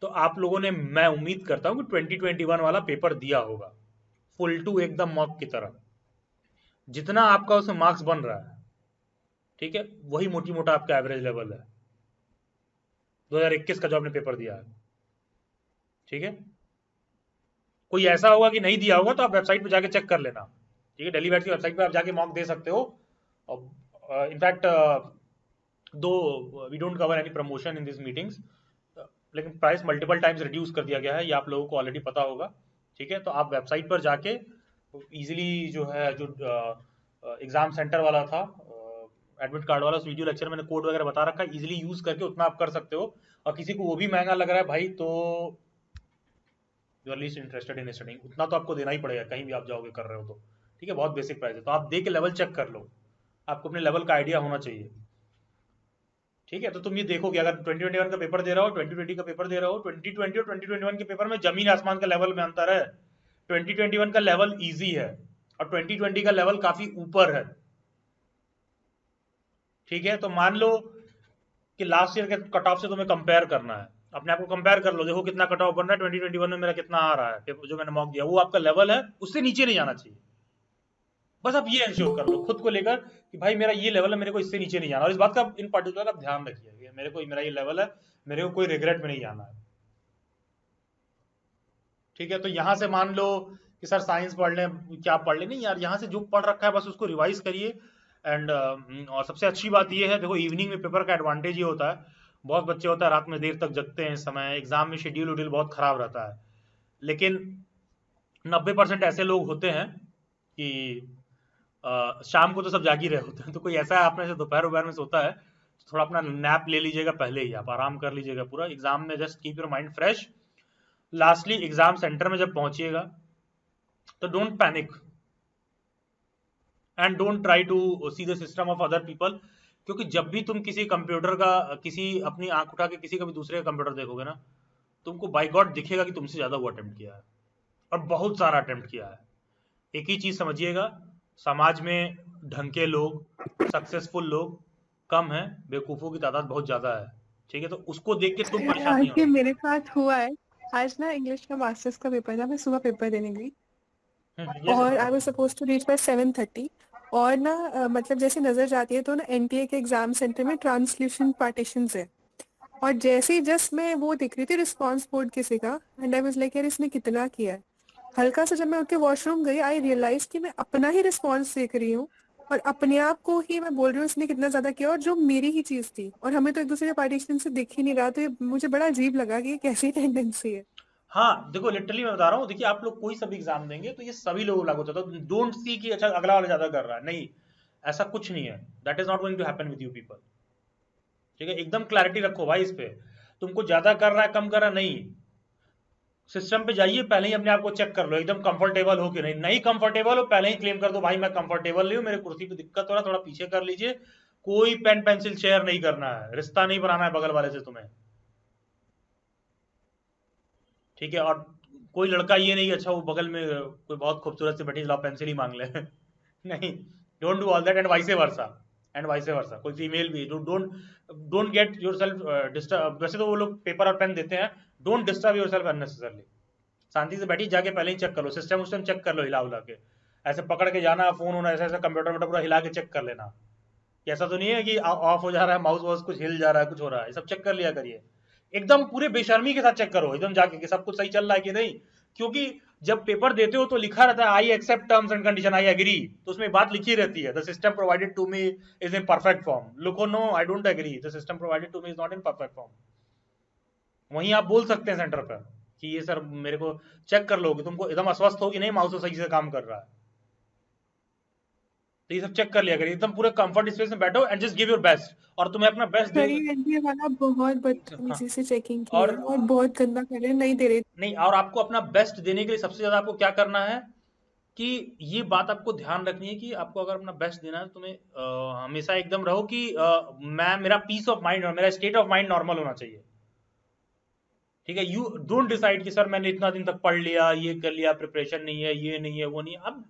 तो आप लोगों ने, मैं उम्मीद करता हूं कि 2021 वाला पेपर दिया होगा फुल टू एकदम मॉक की तरह। जितना आपका उसमें मार्क्स बन रहा है, ठीक है, वही मोटी मोटा आपका एवरेज लेवल है 2021 का जो आपने पेपर दिया है, ठीक है। कोई ऐसा होगा कि नहीं दिया होगा तो आप वेबसाइट पे जाके चेक कर लेना, ठीक है। दिल्ली बैट की वेबसाइट पे आप जाके मॉक दे सकते हो। और in fact though we don't cover any promotion in this meetings, लेकिन प्राइस मल्टीपल टाइम्स रिड्यूस कर दिया गया है, ये आप लोगों को ऑलरेडी पता होगा, ठीक है। तो आप वेबसाइट पर जाके इजीली जो है, जो एग्जाम सेंटर वाला था, एडमिट कार्ड वाला, उस वीडियो लेक्चर मैंने कोड वगैरह बता रखा है, इजीली यूज करके उतना आप कर सकते हो। और किसी को वो भी महंगा लग रहा है भाई, तो you are least interested in studying, उतना तो आपको देना ही पड़ेगा कहीं भी आप जाओगे कर रहे हो तो, ठीक है। बहुत बेसिक प्राइस है, तो आप दे के लेवल चेक कर लो, आपको अपने लेवल का आइडिया होना चाहिए, ठीक है। तो तुम ये देखो कि अगर 2021 का पेपर दे रहा हो, 2020 का पेपर दे रहा हो, 2020 और 2021 के पेपर में जमीन आसमान का लेवल में अंतर है। 2021 का लेवल इजी है और 2020 का लेवल काफी ऊपर है, ठीक है। तो मान लो कि लास्ट ईयर के कट ऑफ से तुम्हें कंपेयर करना है, अपने आप को कंपेयर कर लो, देखो कितना कट ऑफ बन रहा है, 2021 में मेरा कितना आ रहा है, जो मैंने मॉक दिया वो आपका लेवल है, उससे नीचे नहीं जाना चाहिए। बस आप ये इंश्योर कर लो खुद को लेकर कि भाई मेरा ये लेवल है, मेरे को इससे नीचे नहीं जाना। और इस बात का इन पर्टिकुलर आप ध्यान रखिए, मेरे को मेरा ये लेवल है, मेरे को कोई रिग्रेट में नहीं जाना है, ठीक है। तो यहां से मान लो कि सर साइंस पढ़ लें, क्या पढ़ लें, नहीं यार, यहाँ से जो पढ़ रखा है बस उसको रिवाइज करिए। एंड और सबसे अच्छी बात ये है, देखो इवनिंग में पेपर का एडवांटेज ये होता है, बहुत बच्चे होता है रात में देर तक जगते हैं, इस समय एग्जाम में शेड्यूल उड्यूल बहुत खराब रहता है, लेकिन 90% ऐसे लोग होते हैं कि शाम को तो सब जाग ही रहे होते हैं। तो कोई ऐसा है आपने से दोपहर दोपहर में सोता है, तो थोड़ा अपना नैप ले लीजिएगा, पहले ही आप आराम कर लीजिएगा पूरा एग्जाम में, just keep your mind fresh. Lastly exam centre में जब पहुंचिएगा तो don't panic and don't try to see the system of other people, क्योंकि जब भी तुम किसी कंप्यूटर का, किसी अपनी आंख उठा के किसी का भी दूसरे का कंप्यूटर देखोगे ना, तुमको बाय गॉड दिखेगा कि तुमसे ज्यादा वो अटेम्प्ट किया है और बहुत सारा अटेम्प्ट किया है। एक ही चीज समझिएगा, समाज में ढंग के लोग, सक्सेसफुल लोग कम है, बेवकूफों की तादाद बहुत ज्यादा है, ठीक है। तो उसको देख के तुम परेशान नहीं आज ये होना। मेरे साथ हुआ है। आज ना इंग्लिश का मास्टर्स का पेपर था, मैं सुबह पेपर देने गई ये और पता आई वाज है। Suppose to reach by 7:30। और ना मतलब जैसे नजर जाती है तो ना एनटीए के एग्जाम सेंटर में ट्रांसल्यूशन पार्टीशन है। और जैसे ही जस्ट मैं वो दिख रही थी रिस्पॉन्स बोर्ड किसी का, एंड आई वाज लाइक यार इसने कितना किया है। हल्का सा जब मैं उठ के वॉशरूम गई, आई रियलाइज कि मैं अपना ही रिस्पॉन्स देख रही हूँ और अपने आप को ही मैं बोल रही हूँ इसने कितना ज्यादा किया, और जो मेरी ही चीज थी, और हमें तो एक दूसरे के पार्टीशन से दिख ही नहीं रहा। तो ये मुझे बड़ा अजीब लगा कि ये कैसी टेंडेंसी है। हाँ देखो, लिटरली मैं बता रहा हूँ, देखिए आप लोग कोई सा भी एग्जाम देंगे तो ये सभी लोग लागू होता है, तो डोंट सी कि अच्छा अगला वाला ज्यादा कर रहा है, नहीं। ऐसा कुछ नहीं है, that is not going to happen with you people. ठीक है, एकदम क्लैरिटी रखो भाई इस पे। तुमको ज्यादा कर रहा है कम कर रहा नहीं, सिस्टम पे जाइए, पहले ही अपने आप को चेक कर लो एकदम कंफर्टेबल हो कि नहीं। नहीं कंफर्टेबल हो, पहले ही क्लेम कर दो भाई मैं कंफर्टेबल नहीं हूँ, मेरे कुर्सी पे दिक्कत हो रहा है, थोड़ा पीछे कर लीजिए। कोई पेन पेंसिल शेयर नहीं करना है, रिश्ता नहीं बनाना है बगल वाले से तुम्हें। ठीक है, और कोई लड़का ये नहीं अच्छा वो बगल में कोई बहुत खूबसूरत से बैठी लाओ पेंसिल ही मांग ले नहीं, don't do all that, and vice versa. कोई फीमेल भी don't don't get yourself disturb. वैसे तो वो लोग पेपर और पेन देते हैं, डोंट डिस्टर्ब योरसेल्फ अननेसेसरली। शांति से बैठी जाके पहले ही चेक कर लो, सिस्टम चेक कर लो हिला उला के। ऐसे पकड़ के जाना, फोन होना, ऐसा ऐसा कंप्यूटर वम्प्यूटर पूरा हिला के चेक कर लेना कि ऐसा तो नहीं है कि ऑफ हो जा रहा है माउस वाउस, कुछ हिल जा रहा है, कुछ हो रहा है, ये सब चेक कर लिया करिए। एकदम पूरे बेशर्मी के साथ चेक करो एकदम जाके कि सब कुछ सही चल रहा है कि नहीं। क्योंकि जब पेपर देते हो तो लिखा रहता है I accept terms and condition, I agree, तो उसमें बात लिखी रहती है the system provided to me is in perfect form. लिखो no I don't agree, the system provided to me is not in perfect form. वहीं आप बोल सकते हैं सेंटर पर कि ये सर मेरे को चेक कर लो कि तुमको एकदम अस्वस्थ हो कि नहीं माउस सही से काम कर रहा है। तो ये सब चेक कर लिया करिए, एकदम पूरे कंफर्ट स्पेस में बैठो and just give your best. और तुम्हें अपना बेस्ट सर दे। ये एनडीए वाला बहुत हाँ, बदतमीजी से चेकिंग की और है और बहुत गंदा कर रहे हैं, नहीं दे रहे। नहीं, और आपको अपना बेस्ट देने के लिए सबसे ज्यादा आपको क्या करना है कि ये बात आपको ध्यान रखनी है कि आपको अगर अपना बेस्ट देना है तो तुम्हें हमेशा एकदम रहो कि मैं मेरा पीस ऑफ माइंड और मेरा स्टेट ऑफ माइंड नॉर्मल होना चाहिए। ठीक है, यू डोंट डिसाइड कि सर मैंने इतना दिन तक पढ़ लिया, ये कर लिया, प्रिपरेशन नहीं है, ये नहीं है, वो नहीं है। अब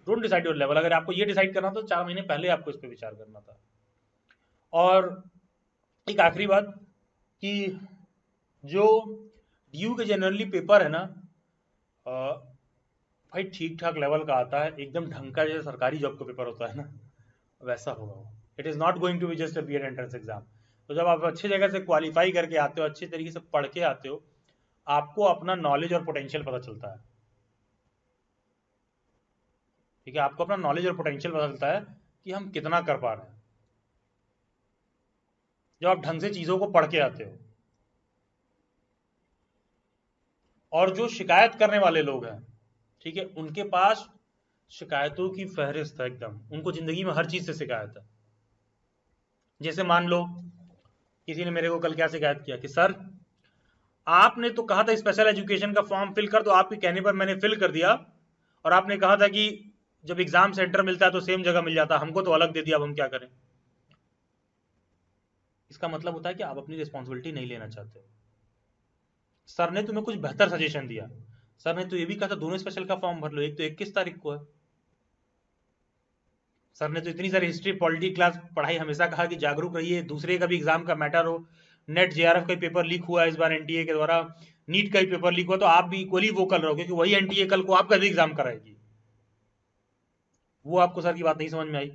डोंट डिसाइड योर लेवल। अगर आपको ये डिसाइड करना तो 4 महीने पहले आपको इस पर विचार करना था। और एक आखिरी बात कि जो ड्यू के जनरली पेपर है ना, भाई ठीक ठाक लेवल का आता है, एकदम ढंग का, जैसे सरकारी जॉब का पेपर होता है ना वैसा होगा वो। It is not going to be just a B Ed entrance exam. तो जब आप अच्छी जगह से क्वालिफाई करके आते हो, अच्छे तरीके से पढ़ के आते हो, आपको अपना नॉलेज और पोटेंशियल पता चलता है। ठीक है, आपको अपना नॉलेज और पोटेंशियल पता चलता है कि हम कितना कर पा रहे हैं जब आप ढंग से चीजों को पढ़ के आते हो। और जो शिकायत करने वाले लोग हैं, ठीक है, उनके पास शिकायतों की फहरिस्त है एकदम, उनको जिंदगी में हर चीज से शिकायत है। जैसे मान लो किसी ने मेरे को कल क्या शिकायत किया कि सर आपने तो कहा था स्पेशल एजुकेशन का फॉर्म फिल कर दो, आपके कहने पर मैंने फिल कर दिया, और आपने कहा था कि जब एग्जाम सेंटर मिलता है तो सेम जगह मिल जाता, हमको तो अलग दे दिया, अब हम क्या करें। इसका मतलब होता है कि आप अपनी रिस्पॉन्सिबिलिटी नहीं लेना चाहते। सर ने तुम्हें कुछ बेहतर सजेशन दिया, सर ने तो ये भी कहा था दोनों स्पेशल का फॉर्म भर लो, एक तो 21 तारीख को है। सर ने तो इतनी सारी हिस्ट्री पॉलिटी क्लास पढ़ाई हमेशा कहा कि जागरूक रहिए, दूसरे का भी एग्जाम का मैटर हो। नेट जेआरएफ का पेपर लीक हुआ इस बार एनटीए के द्वारा, नीट का ही पेपर लीक हुआ, तो आप भी इक्वली वोकल रहो, क्योंकि वही एनटीए कल को आपका भी एग्जाम कराएगी। वो आपको सर की बात नहीं समझ में आई।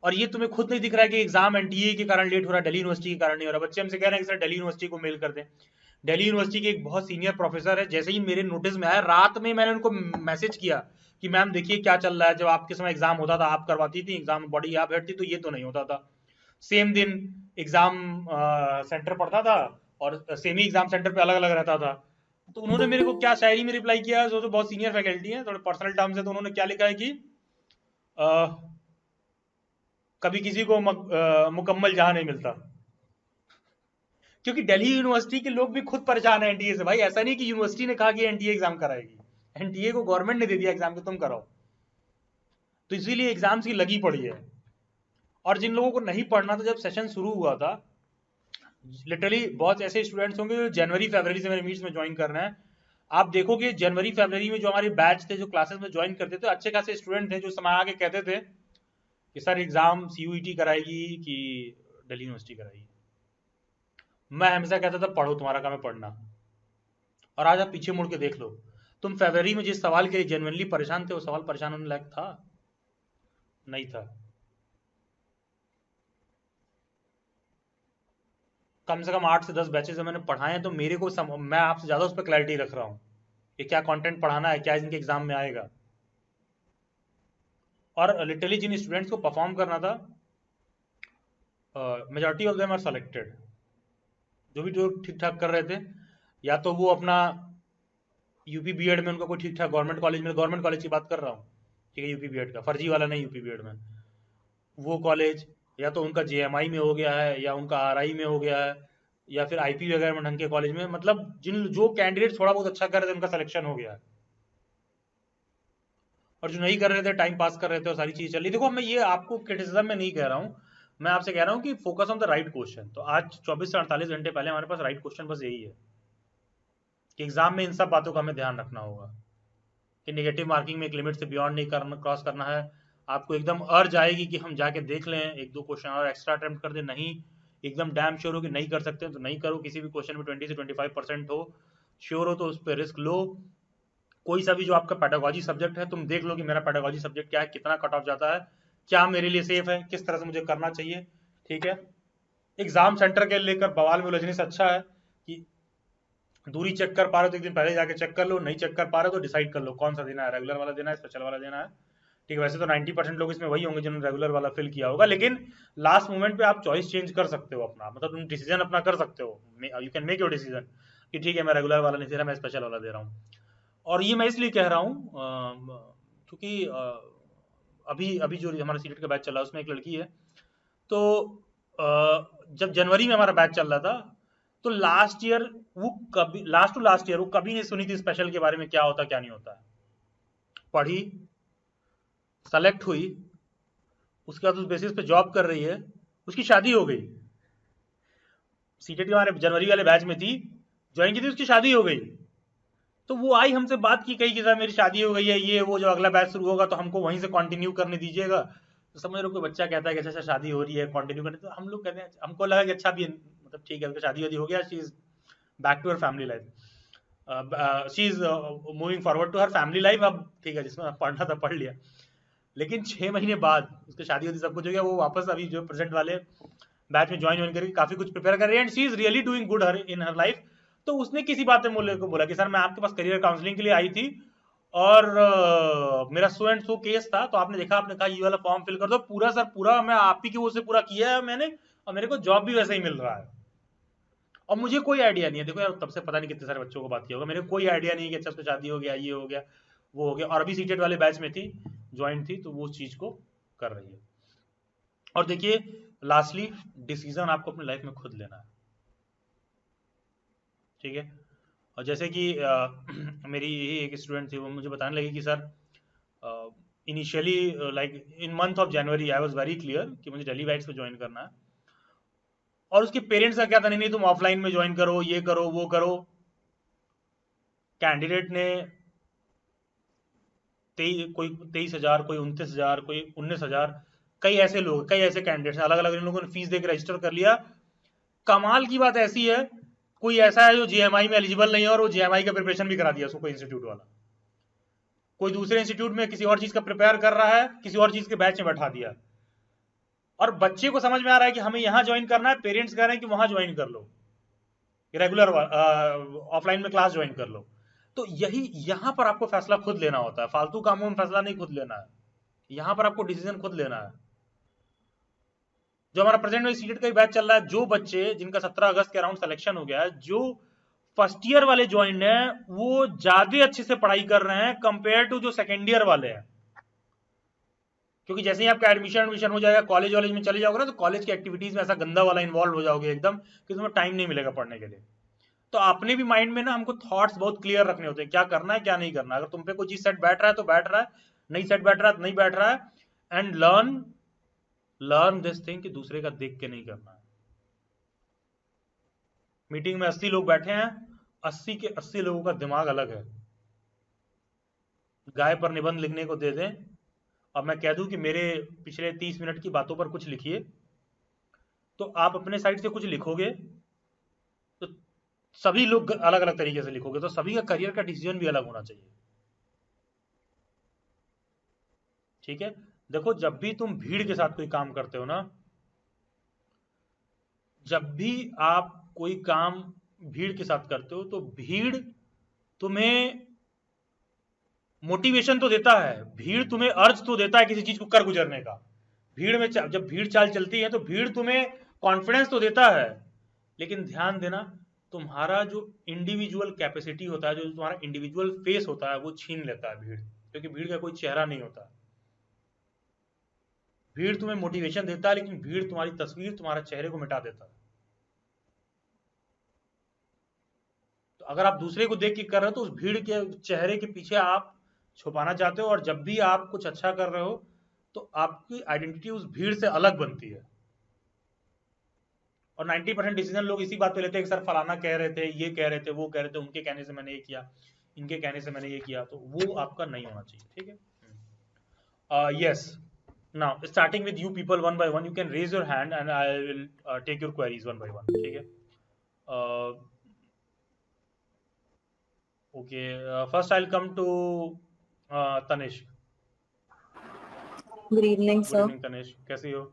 और ये तुम्हें खुद नहीं दिख रहा है कि एग्जाम एनटीए के कारण लेट हो रहा है, दिल्ली यूनिवर्सिटी के कारण नहीं हो रहा। बच्चे हमसे कह रहे हैं कि सर दिल्ली यूनिवर्सिटी को मेल कर दें। दिल्ली यूनिवर्सिटी के एक बहुत सीनियर प्रोफेसर है, जैसे ही मेरे नोटिस में आया रात में मैंने उनको मैसेज किया कि मैम देखिए क्या चल रहा है, जब आपके समय एग्जाम होता था आप करवाती थी, एग्जाम बॉडी आप बैठती, तो ये तो नहीं होता था। सेम दिन एग्जाम सेंटर पड़ता था और सेमी एग्जाम सेंटर पे अलग अलग रहता था। तो उन्होंने मेरे को क्या शायरी में रिप्लाई किया, जो तो बहुत सीनियर फैकल्टी है, थोड़े पर्सनल टर्म्स है, तो उन्होंने क्या लिखा है कि कभी किसी को मुकम्मल जहां नहीं मिलता। क्योंकि दिल्ली यूनिवर्सिटी के लोग भी खुद परेशान है एनटीए से। भाई ऐसा नहीं कि यूनिवर्सिटी ने कहा कि एनटीए एग्जाम कराएगी, एनटीए को गवर्नमेंट ने दे दिया एग्जाम कि तुम कराओ, तो इसीलिए एग्जाम्स की लगी पड़ी है। और जिन लोगों को नहीं पढ़ना था जब सेशन शुरू हुआ था, लिटरली बहुत ऐसे स्टूडेंट्स होंगे जो जनवरी फरवरी से मेरे मीट्स में ज्वाइन कर रहे हैं। आप देखोगे जनवरी फरवरी में जो हमारे बैच थे, जो क्लासेस में ज्वाइन करते थे, अच्छे खासे स्टूडेंट थे जो समय आके कहते थे कि सर एग्जाम सीयूईटी कराएगी कि दिल्ली यूनिवर्सिटी कराएगी। मैं हमेशा कहता था पढ़ो, तुम्हारा काम है पढ़ना। और आज आप पीछे मुड़ के देख लो, तुम फरवरी में जिस सवाल के लिए जेन्युइनली परेशान थे, वो सवाल परेशान होने लायक था? नहीं था। कम से कम 8 से 10 बैचेस मैंने पढ़ाए हैं, तो मेरे को मैं आपसे ज्यादा उस पर क्लैरिटी रख रहा हूँ कि क्या कंटेंट पढ़ाना है, क्या इनके एग्जाम में आएगा। और लिटरली जिन स्टूडेंट्स को परफॉर्म करना था, majority of them are selected. जो ठीक ठाक कर रहे थे, या तो वो अपना यूपी बीएड में उनका कोई ठीक ठाक गवर्नमेंट कॉलेज में, गवर्नमेंट कॉलेज की बात कर रहा हूँ, ठीक है, यूपी बीएड का, फर्जी वाला नहीं, यूपी बीएड में वो कॉलेज या तो उनका जेएमआई में हो गया है या उनका आरआई में हो गया है या फिर आईपी वगैरह में ढंग के कॉलेज में, मतलब जिन जो कैंडिडेट थोड़ा बहुत अच्छा कर रहे थे उनका सिलेक्शन हो गया है, और जो नहीं कर रहे थे टाइम पास कर रहे थे और सारी चीज चल रही। देखो मैं ये आपको क्रिटिसिज्म में नहीं कह रहा हूँ, मैं आपसे कह रहा हूँ कि focus on the right question. तो आज 24 से 48 घंटे पहले हमारे पास राइट क्वेश्चन बस यही है कि एग्जाम में इन सब बातों का हमें ध्यान रखना होगा कि नेगेटिव मार्किंग में एक लिमिट से बियॉन्ड नहीं करना, क्रॉस करना है। आपको एकदम अर्ज आएगी कि हम जाके देख लें, एक दो क्वेश्चन और एक्स्ट्रा अटेम्प्ट कर दें, नहीं एकदम डैम श्योर हो कि नहीं कर सकते तो नहीं करो। किसी भी क्वेश्चन में 20 से 25% हो श्योर हो तो उस पर रिस्क लो। कोई सा भी जो आपका पेडागोजी सब्जेक्ट है, तुम देख लो कि मेरा पेडागोजी सब्जेक्ट क्या है, कितना कट ऑफ जाता है, क्या मेरे लिए सेफ है, किस तरह से मुझे करना चाहिए। ठीक है, एग्जाम सेंटर के लेकर बवाल में उलझने से अच्छा है कि दूरी चेक कर पा रहे हो तो एक दिन पहले जाके चेक कर लो, नहीं चेक कर पा रहे हो तो डिसाइड कर लो कौन सा देना है, रेगुलर वाला देना है, स्पेशल वाला देना है। ठीक है, वैसे तो 90% लोग इसमें वही होंगे जिन्होंने रेगुलर वाला फिल किया होगा, लेकिन लास्ट मोमेंट पे आप चॉइस चेंज कर सकते हो अपना, मतलब तुम डिसीजन अपना कर सकते हो, you can make your decision कि ठीक है मैं रेगुलर वाला नहीं दे रहा, मैं स्पेशल वाला दे रहा हूँ। और ये मैं इसलिए कह रहा हूँ क्योंकि अभी अभी जो हमारा सीटेट का बैच चल रहा है उसमें एक लड़की है, तो जब जनवरी में हमारा बैच चल रहा था तो लास्ट ईयर वो कभी लास्ट टू लास्ट ईयर वो कभी नहीं सुनी थी स्पेशल के बारे में, क्या होता क्या नहीं होता। पढ़ी, सेलेक्ट हुई, उसके बाद उस बेसिस पे जॉब कर रही है, उसकी शादी हो गई। सीटेट के हमारे जनवरी वाले बैच में थी, ज्वाइन की थी, उसकी शादी हो गई। तो वो आई हमसे बात की, कही कि सर मेरी शादी हो गई है, ये वो, जो अगला बैच शुरू होगा तो हमको वहीं से कंटिन्यू करने दीजिएगा। तो समझ लो कोई बच्चा कहता है कि अच्छा शादी हो रही है कंटिन्यू करने, तो हम लोग कहते हैं, हमको लगा कि अच्छा भी मतलब ठीक है उसका शादी वादी हो गया, she is back to her family life, she is moving forward to her family life. अब ठीक है, जिसमें पढ़ना था पढ़ लिया, लेकिन 6 महीने बाद उसकी शादी होती सब कुछ हो गया, वो वापस अभी जो प्रेजेंट वाले बैच में ज्वाइन करके काफी कुछ प्रिपेयर कर रही है and she is really doing good her in her life. तो उसने किसी बात में मुझे को बोला कि सर मैं आपके पास करियर काउंसलिंग के लिए आई थी और मेरा सो एंड सो केस था, तो आपने देखा, आपने कहा ये वाला फॉर्म फिल कर दो, पूरा सर पूरा मैं आप ही की वो से पूरा किया है मैंने, और मेरे को जॉब भी वैसे ही मिल रहा है। और मुझे कोई आइडिया नहीं है, देखो यार तब से पता नहीं कितने सारे बच्चों को बात किया होगा, मेरे को कोई आइडिया नहीं है कि अच्छा उसको शादी हो गया, ये हो गया, वो हो गया, और अभी सीटेट वाले बैच में थी, ज्वाइन थी, तो वो उस चीज को कर रही है। और देखिए लास्टली, डिसीजन आपको अपनी लाइफ में खुद लेना है। ठीक है, और जैसे कि मेरी ही एक स्टूडेंट थी, वो मुझे बताने लगी कि sir initially like in month of January I was very clear कि मुझे दिल्ली वाइट्स पे ज्वाइन करना है, और उसके पेरेंट्स का क्या था, नहीं नहीं तुम ऑफलाइन में ज्वाइन करो, ये करो वो करो। कैंडिडेट ने कोई 23,000, कोई 29,000, कोई 19,000, कई ऐसे लोग, कई ऐसे कैंडिडेट्स अलग अलग इन लोगों ने फीस देकर रजिस्टर कर लिया। कमाल की बात ऐसी है, कोई ऐसा है जो जीएमआई में एलिजिबल नहीं है और वो जीएमआई का प्रिपरेशन भी करा दिया उसको कोई इंस्टीट्यूट वाला, कोई दूसरे इंस्टीट्यूट में किसी और चीज का प्रिपेयर कर रहा है, किसी और चीज के बैच में बैठा दिया। और बच्चे को समझ में आ रहा है कि हमें यहां ज्वाइन करना है, पेरेंट्स कह रहे हैं कि वहां ज्वाइन कर लो, रेगुलर ऑफलाइन में क्लास ज्वाइन कर लो। तो यही यहां पर आपको फैसला खुद लेना होता है, फालतू कामों में फैसला नहीं खुद लेना है, यहां पर आपको डिसीजन खुद लेना है। जो हमारा प्रेजेंट में सीटेट का बैच चल रहा है, जो बच्चे जिनका 17 अगस्त के अराउंड सिलेक्शन हो गया है, जो फर्स्ट ईयर वाले ज्वाइन है, वो ज्यादा अच्छे से पढ़ाई कर रहे हैं कंपेयर टू जो सेकेंड ईयर वाले हैं। क्योंकि जैसे ही आपका एडमिशन हो जाएगा, कॉलेज वॉलेज में चले जाओगे ना, तो कॉलेज की एक्टिविटीज में ऐसा गंदा वाला इन्वॉल्व हो जाओगे एकदम कि तुम्हें टाइम नहीं मिलेगा पढ़ने के लिए। तो अपने भी माइंड में ना हमको थॉट्स बहुत क्लियर रखने होते हैं, क्या करना है क्या नहीं करना है। अगर तुम पे कोई चीज सेट बैठ रहा है तो बैठ रहा है, नहीं सेट बैठ रहा है तो नहीं बैठ रहा है। एंड लर्न दिस थिंग कि दूसरे का देख के नहीं करना है। मीटिंग में 80 लोग बैठे हैं, 80 के 80 लोगों का दिमाग अलग है। गाय पर निबंध लिखने को दे दें और मैं कह दूं कि मेरे पिछले 30 मिनट की बातों पर कुछ लिखिए, तो आप अपने साइड से कुछ लिखोगे तो सभी लोग अलग अलग तरीके से लिखोगे, तो सभी का करियर का डिसीजन भी अलग होना चाहिए। ठीक है, देखो जब भी तुम भीड़ के साथ कोई काम करते हो ना, जब भी आप कोई काम भीड़ के साथ करते हो, तो भीड़ तुम्हें मोटिवेशन तो देता है, भीड़ तुम्हें अर्ज तो देता है किसी चीज को कर गुजरने का। भीड़ में जब भीड़ चाल चलती है तो भीड़ तुम्हें कॉन्फिडेंस तो देता है, लेकिन ध्यान देना, तुम्हारा जो इंडिविजुअल कैपेसिटी होता है, जो तुम्हारा इंडिविजुअल फेस होता है, वो छीन लेता है भीड़, क्योंकि भीड़ का कोई चेहरा नहीं होता। भीड़ तुम्हें मोटिवेशन देता है, लेकिन भीड़ तुम्हारी तस्वीर, तुम्हारे चेहरे को मिटा देता है। तो अगर आप दूसरे को देख के कर रहे हो तो उस भीड़ के चेहरे के पीछे आप छुपाना चाहते हो, और जब भी आप कुछ अच्छा कर रहे हो तो आपकी आइडेंटिटी उस भीड़ से अलग बनती है। और 90% डिसीजन लोग इसी बात पे लेते हैं कि सर फलाना कह रहे थे, ये कह रहे थे, वो कह रहे थे, उनके कहने से मैंने ये किया, इनके कहने से मैंने ये किया, तो वो आपका नहीं होना चाहिए। ठीक है। Yes, now starting with you people one by one, you can raise your hand and I will take your queries one by one. ठीक है। Okay, first I'll come to Tanish. Good evening Good sir. evening Tanish, कैसी हो?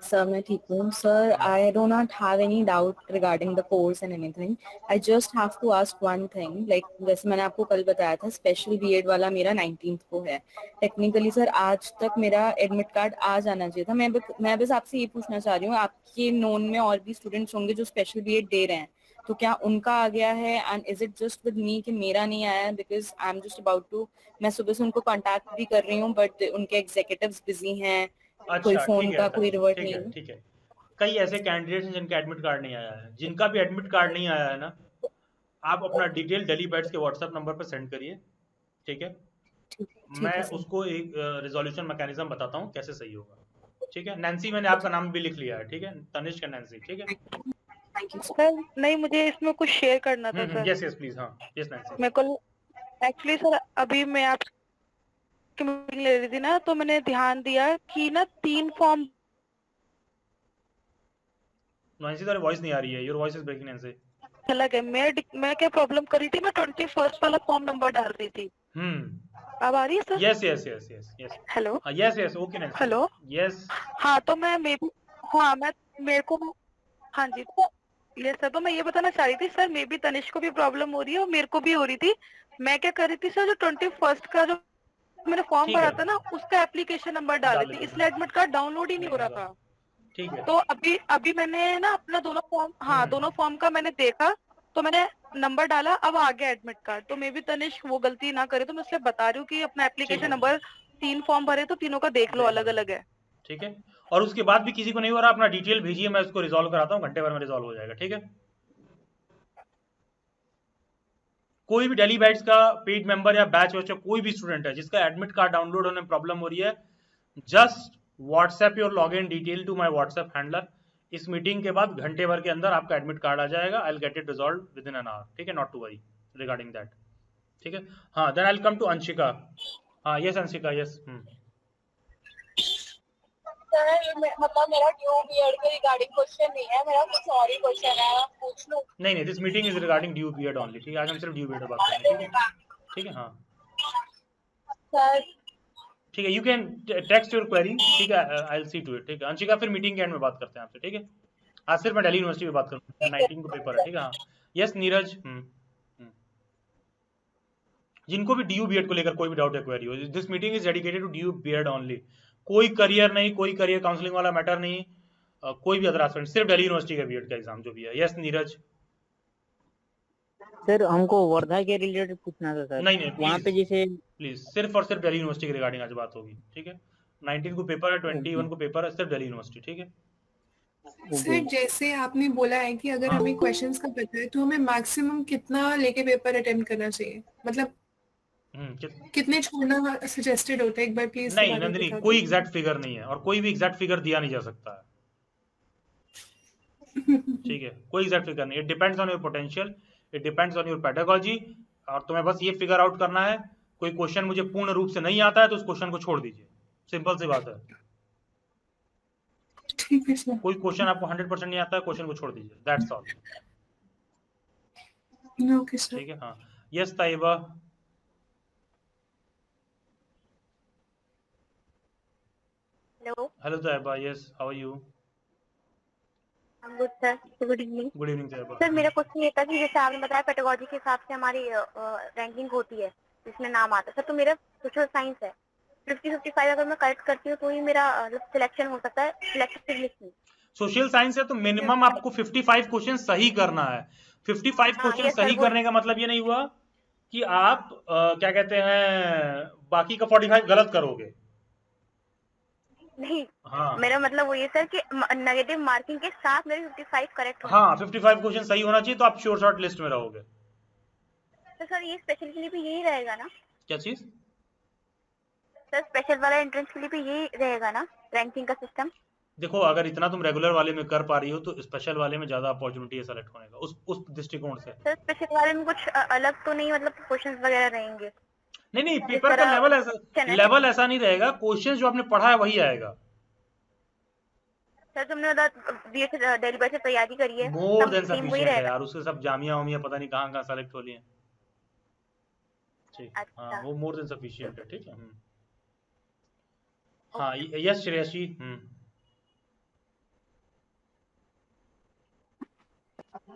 Sir मैं ठीक हूँ sir. I do not have any doubt regarding the course and anything. I just have to ask one thing, like जैसे मैंने आपको कल बताया था स्पेशल बीएड वाला मेरा 19th को है। टेक्निकली सर आज तक मेरा एडमिट कार्ड आ जाना चाहिए था। मैं बस आपसे ये पूछना चाह रही हूँ, आपके नोन में और भी स्टूडेंट्स होंगे जो स्पेशल बीएड दे रहे हैं, तो क्या उनका आ गया है and is it just with me कि मेरा नहीं आया है? Because I am just about to, मैं सुबह से उनको कांटेक्ट भी कर रही हूँ बट उनके एग्जीक्यूटिव्स बिजी हैं, कोई अच्छा फोन ठीक है का कोई तनिष, रिवर्ट ठीक नहीं है है। ठीक है। कई ऐसे कैंडिडेट्स हैं जिनका एडमिट कार्ड नहीं आया है। जिनका भी एडमिट कार्ड नहीं आया है ना, आप अपना डिटेल डेली बैट्स के व्हाट्सएप नंबर पर सेंड करिए। ठीक है, ठीक मैं है सर। उसको एक रिजोल्यूशन मैकेनिज्म बताता हूँ कैसे सही होगा। ठीक है, नैन्सी मैंने आपका नाम भी लिख लिया है। ठीक है, तनिष्क एंड नैन्सी। ठीक है, थैंक यू सर नहीं, मुझे इसमें कुछ शेयर करना था सर। Yes yes please. हाँ यस नैन्सी। मेरे को एक्चुअली सर अभी मैं आपकी मीटिंग ले रही थी ना, तो मैंने ध्यान दिया कि ना 3 फॉर्म नैन्सी तेरी वॉइस नहीं आ रही है, your voice is breaking Nancy. अलग है। मैं क्या प्रॉब्लम कर रही थी, मैं 21st वाला फॉर्म नंबर डाल रही थी। अब आ रही है sir? Yes yes yes yes yes. Hello yes yes okay Nancy. Hello. Yes हाँ तो मैं हाँ मैं मेरे को हाँ जी तो ये सर, तो मैं ये बताना चाह रही थी सर, मे बी तनिष्क को भी प्रॉब्लम हो रही है और मेरे को भी हो रही थी। मैं क्या कर रही थी सर, जो 21st का जो मैंने फॉर्म ठीक भरा है, था ना, उसका एप्लीकेशन नंबर डाल डाल रही थी, लेते इसलिए एडमिट कार्ड डाउनलोड ही नहीं हो रहा था। ठीक है। तो अभी मैंने ना अपना दोनों फॉर्म, हाँ दोनों फॉर्म का मैंने देखा, तो मैंने नंबर डाला, अब आ गया एडमिट कार्ड। तो मे बी तनिष्क वो गलती ना करे, तो मैं इसलिए बता रही हूँ कि अपना ठीक एप्लीकेशन है, नंबर 3 फॉर्म भरे तो तीनों का देख लो, अलग अलग है। ठीक है। और उसके बाद भी किसी को नहीं हो रहा, अपना डिटेल भेजिए, मैं उसको रिजॉल्व कराता हूँ, घंटे भर में रिजॉल्व हो जाएगा। ठीक है, कोई भी डेली बैट्स का पेड मेंबर या बैच वैच कोई भी स्टूडेंट है जिसका एडमिट कार्ड डाउनलोड होने में प्रॉब्लम हो रही है, just WhatsApp your log in detail to my WhatsApp handler. इस मीटिंग के बाद घंटे भर के अंदर आपका एडमिट कार्ड आ जाएगा। I will get it resolve with in an hour. ठीक है, not to worry regarding that. ठीक है, हाँ then I will come to Anshika. हाँ यस अंशिका यस। मतलब मेरा ड्यू बीएड के रिगार्डिंग क्वेश्चन नहीं है, मेरा कुछ और ही क्वेश्चन है, मैं पूछ लूं? नहीं नहीं, this meeting is regarding DU B Ed only. ठीक है, आज हम सिर्फ ड्यू बीएड बात करेंगे। ठीक है, ठीक है। हाँ सर ठीक है, you can text your query. ठीक है, I will see to it. ठीक है अंशिका, फिर मीटिंग के एंड में बात करते हैं आपसे। ठीक है, आज सिर्फ मैं दिल्ली यूनिवर्सिटी में बात करूँगा, 19 को पेपर है। ठीक है, हाँ यस नीरज। जिनको भी डीयू बीएड को लेकर कोई भी डाउट या क्वेरी हो, this meeting is dedicated to DU B Ed only. कोई करियर नहीं, कोई करियर काउंसलिंग वाला मैटर नहीं, कोई भी अदर एस्पिरेंट, सिर्फ दिल्ली यूनिवर्सिटी का बीएड का एग्जाम जो भी है। यस नीरज। सर हमको वर्धा के रिलेटेड पूछना था सर। नहीं नहीं वहाँ पे जैसे प्लीज सिर्फ और सिर्फ दिल्ली यूनिवर्सिटी के रिगार्डिंग आज बात होगी। ठीक है, 19 को पेपर है, 21 को पेपर है, सिर्फ दिल्ली यूनिवर्सिटी। ठीक है, सर जैसे आपने बोला है कि अगर हमें क्वेश्चंस का पता है तो हमें मैक्सिमम कितना लेके पेपर अटेम्प्ट करना चाहिए, मतलब कितने छोड़ना सजेस्टेड होता है, एक बार प्लीज नहीं नंदिनी, कोई एग्जैक्ट फिगर नहीं है और कोई भी एग्जैक्ट फिगर दिया नहीं जा सकता है। ठीक है, कोई एग्जैक्ट फिगर नहीं, it depends on your potential, it depends on your pedagogy. और तुम्हें बस ये फिगर आउट करना है, कोई क्वेश्चन मुझे पूर्ण रूप से नहीं आता है तो उस क्वेश्चन को छोड़ दीजिए, सिंपल सी बात है। ठीक है सर। कोई क्वेश्चन आपको 100% नहीं आता है, क्वेश्चन को छोड़ दीजिए, दैट्स ऑल। Okay sir. ठीक है, हाँ yes Taiba. Hello hello Taiba, yes how are you? Good sir, good evening. Good evening Taiba. Sir मेरा क्वेश्चन ये था कि जैसे आपने बताया पेडागोजी के हिसाब से हमारी रैंकिंग होती है जिसमें नाम आता है सर, तो मेरा सोशल साइंस है, 50-55 अगर मैं करेक्ट करती हूँ तो ही मेरा सिलेक्शन हो सकता है सिलेक्शन लिस्ट में। सोशल साइंस है तो मिनिमम आपको 55 क्वेश्चन सही करना है। 55 क्वेश्चन yes, सही sir, करने का मतलब ये नहीं हुआ कि आप क्या कहते हैं बाकी का 45 गलत करोगे। नहीं, हाँ मेरा मतलब वो ये सर कि नेगेटिव मार्किंग के साथ मेरे 55 करेक्ट होने हाँ 55 क्वेश्चन सही होना चाहिए तो आप श्योर शॉर्ट लिस्ट में रहोगे। तो सर ये स्पेशल के लिए भी यही रहेगा ना? क्या चीज? सर स्पेशल वाला एंट्रेंस के लिए भी यही रहेगा ना रैंकिंग का सिस्टम? देखो अगर इतना तुम रेगुलर वाले में कर पा रही हो तो स्पेशल वाले में ज्यादा अपॉर्चुनिटी है सेलेक्ट होने का उस दृष्टिकोण से। सर स्पेशल वाले में कुछ अलग तो नहीं, मतलब क्वेश्चंस वगैरह रहेंगे? नहीं जिस पेपर का तरह लेवल ऐसा नहीं रहेगा, क्वेश्चन जो आपने पढ़ा है वही आएगा। सर तुमने दिल्ली बाइट से तैयारी करी है, मोर सब देन सेम वही सफिशिएंट है रहेगा? यार, उसके सब जामिया वामिया पता नहीं कहाँ कहाँ सेलेक्ट हो लिए हैं। ठीक हाँ अच्छा वो मोर देन सफिशिएंट है। ठीक है हाँ yes Shreyasi.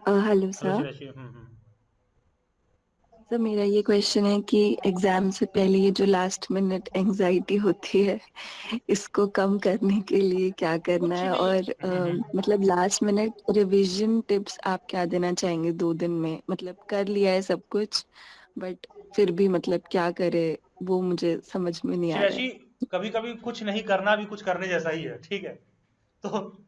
Hello hello sir. Shreyasi. Sir मेरा ये क्वेश्चन है कि एग्जाम से पहले ये जो लास्ट मिनट एंजाइटी होती है इसको कम करने के लिए क्या करना है, और मतलब लास्ट मिनट रिवीजन टिप्स आप क्या देना चाहेंगे 2 दिन में? मतलब कर लिया है सब कुछ बट फिर भी मतलब क्या करे वो मुझे समझ में नहीं आ रहा श्रेयसी है। कभी कभी कुछ नहीं करना भी कुछ करने जैसा ही है। ठीक है तो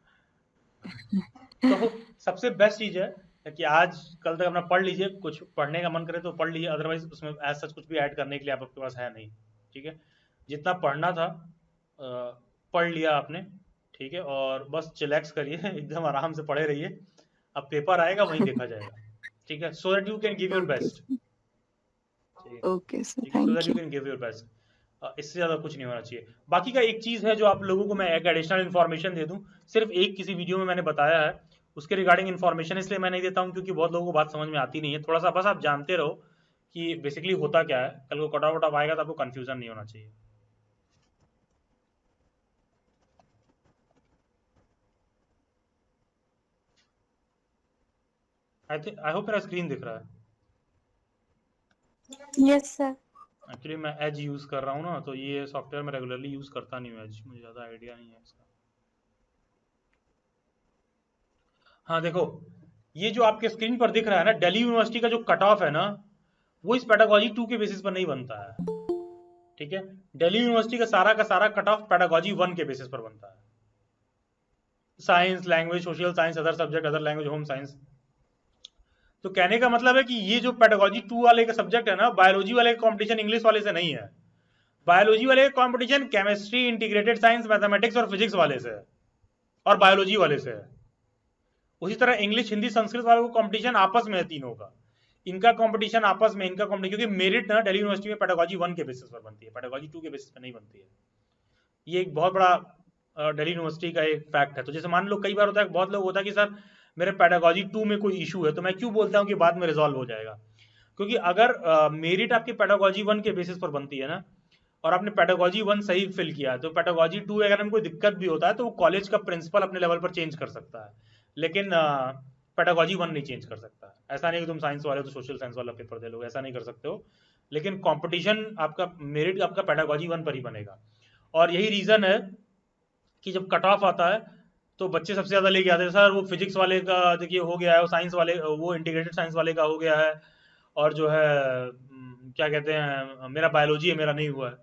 सबसे बेस्ट चीज है कि आज कल तक अपना पढ़ लीजिए, कुछ पढ़ने का मन करे तो पढ़ लीजिए, अदरवाइज उसमें एज सच कुछ भी ऐड करने के लिए आपके पास है नहीं। ठीक है जितना पढ़ना था पढ़ लिया आपने। ठीक है और बस चिलैक्स करिए एकदम आराम से पढ़े रहिए, अब पेपर आएगा वहीं देखा जाएगा। ठीक है so that you can give your best. Okay sir ठीक है so that thank you you. Can give your best. इससे ज्यादा कुछ नहीं होना चाहिए। बाकी का एक चीज है जो आप लोगों को मैं एक एडिशनल इन्फॉर्मेशन दे दूं, सिर्फ एक किसी वीडियो में मैंने बताया है, उसके रिगार्डिंग इन्फॉर्मेशन इसलिए मैं नहीं देता हूं क्योंकि बहुत लोगों को बात समझ में आती नहीं है। थोड़ा सा बस आप जानते रहो कि बेसिकली होता क्या है, कल को कट आउट आएगा तो आपको कंफ्यूजन नहीं होना चाहिए। आई होप मेरा स्क्रीन दिख रहा है। Yes sir. एक्चुअली मैं एज यूज कर रहा हूँ ना, तो ये सॉफ्टवेयर मैं रेगुलरली यूज करता नहीं हूँ एज, मुझे ज्यादा आइडिया नहीं है इसका। हाँ देखो ये जो आपके स्क्रीन पर दिख रहा है ना, दिल्ली यूनिवर्सिटी का जो कट ऑफ है ना वो इस पेडागोजी 2 के बेसिस पर नहीं बनता है। ठीक है दिल्ली यूनिवर्सिटी का सारा कट ऑफ पेडागोजी 1 के बेसिस पर बनता है। Science, language, social science, other subject, other language, home science. तो कहने का मतलब है कि ये जो पेडागोजी 2 वाले का सब्जेक्ट है ना, बायोलॉजी वाले का कंपटीशन इंग्लिश वाले से नहीं है। बायोलॉजी वाले का competition chemistry, integrated science, mathematics और फिजिक्स वाले से है और बायोलॉजी वाले से है। उसी तरह इंग्लिश, हिंदी, संस्कृत वालों का कंपटीशन आपस में है तीनों का, इनका कंपटीशन आपस में, इनका कंपटीशन, क्योंकि मेरिट ना दिल्ली यूनिवर्सिटी में पेडागोजी 1 के बेसिस पर बनती है, पेडागोजी 2 के बेसिस पर नहीं बनती है। ये एक बहुत बड़ा दिल्ली यूनिवर्सिटी का एक फैक्ट है। तो जैसे मान लो कई बार होता है, बहुत लोग होता है कि सर मेरे पेडागोजी 2 में कोई इशू है, तो मैं क्यों बोलता हूँ कि बाद में रिजॉल्व हो जाएगा, क्योंकि अगर मेरिट आपकी पेडागोजी 1 के बेसिस पर बनती है ना और आपने पेडागोजी 1 सही फिल किया है, तो पेडागोजी 2 अगर हमें कोई दिक्कत भी होता है तो वो कॉलेज का प्रिंसिपल अपने लेवल पर चेंज कर सकता है, लेकिन पेडागोजी 1 नहीं चेंज कर सकता। ऐसा नहीं कि तुम साइंस वाले तो सोशल साइंस वाला पेपर दे लोगे, ऐसा नहीं कर सकते हो, लेकिन कंपटीशन आपका, मेरिट आपका पेडागोजी 1 पर ही बनेगा। और यही रीजन है कि जब कट ऑफ आता है तो बच्चे सबसे ज्यादा लेके आते हैं, सर वो फिजिक्स वाले का देखिए हो गया है, वो साइंस वाले, वो इंटीग्रेटेड साइंस वाले का हो गया है, और जो है क्या कहते हैं मेरा बायोलॉजी है, मेरा नहीं हुआ है।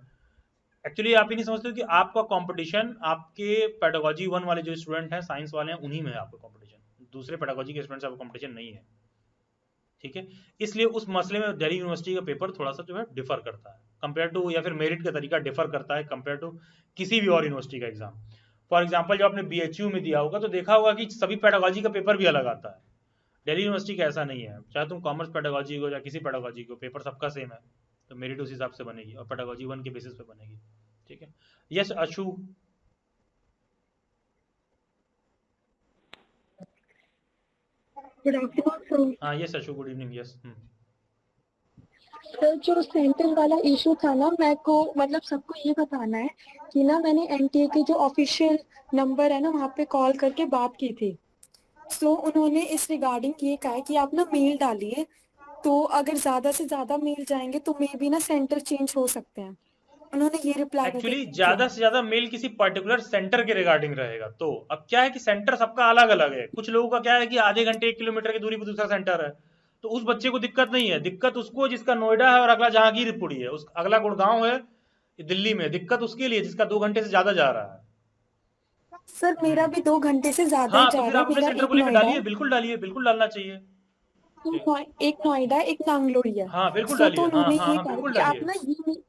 एक्चुअली आप ही नहीं समझते कि आपका कंपटीशन आपके पेडागोजी 1 वाले जो स्टूडेंट हैं, साइंस वाले हैं, उन्हीं में है आपका कंपटीशन, दूसरे पेडागोजी के स्टूडेंट से आपका कंपटीशन नहीं है। ठीक है इसलिए उस मसले में दिल्ली यूनिवर्सिटी का पेपर थोड़ा सा जो है डिफर करता है कंपेयर टू, या फिर मेरिट का तरीका डिफर करता है कंपेयर टू किसी भी और यूनिवर्सिटी का एग्जाम। फॉर एग्जाम्पल जो आपने BHU में दिया होगा तो देखा होगा कि सभी पेडागोजी का पेपर भी अलग आता है। दिल्ली यूनिवर्सिटी का ऐसा नहीं है, चाहे तुम कॉमर्स पेडागोजी को या किसी पेडागोजी को, पेपर सबका सेम है, तो मेरिट उस हिसाब से बनेगी और पेडागोजी 1 के बेसिस पे बनेगी। ठीक है yes Ashu. Good afternoon sir. हाँ yes Ashu good evening yes. Sir जो सेंटर वाला इशू था ना, मेरे को मतलब सबको ये बताना है कि ना मैंने एनटीए के जो ऑफिशियल नंबर है ना वहाँ पे कॉल करके बात की थी। सो उन्होंने इस रिगार्डिंग ये कहा है कि आप ना मेल डालिए, तो अगर ज्यादा से ज्यादा मेल जाएंगे तो मे बी ना सेंटर चेंज हो सकते हैं। उन्होंने ये रिप्लाई एक्चुअली ज्यादा से ज्यादा मेल किसी पर्टिकुलर सेंटर के रिगार्डिंग रहेगा। तो अब क्या है कि सेंटर सबका अलग अलग है, कुछ लोगों का क्या है कि आधे घंटे 1 किलोमीटर की दूरी पर दूसरा सेंटर है, तो उस बच्चे को दिक्कत नहीं है, दिक्कत उसको जिसका नोएडा है और अगला जहांगीरपुरी है, उस अगला गुड़गांव है दिल्ली में, दिक्कत उसके लिए जिसका 2 घंटे से ज्यादा जा रहा है। सर मेरा भी 2 घंटे से ज्यादा ही हाँ, तो जा फिर रहा आप है। अपने मेरा सेंटर एक को लेकर नोएडा डालिए, बिल्कुल डालिए, बिल्कुल डालना चाहिए। एक नोएडा एक नांगलोई है। हाँ, बिल्कुल सो डालिए, तो हाँ उन्होंने हाँ ये हाँ, कहा बिल्कुल कि आप डालिए। ना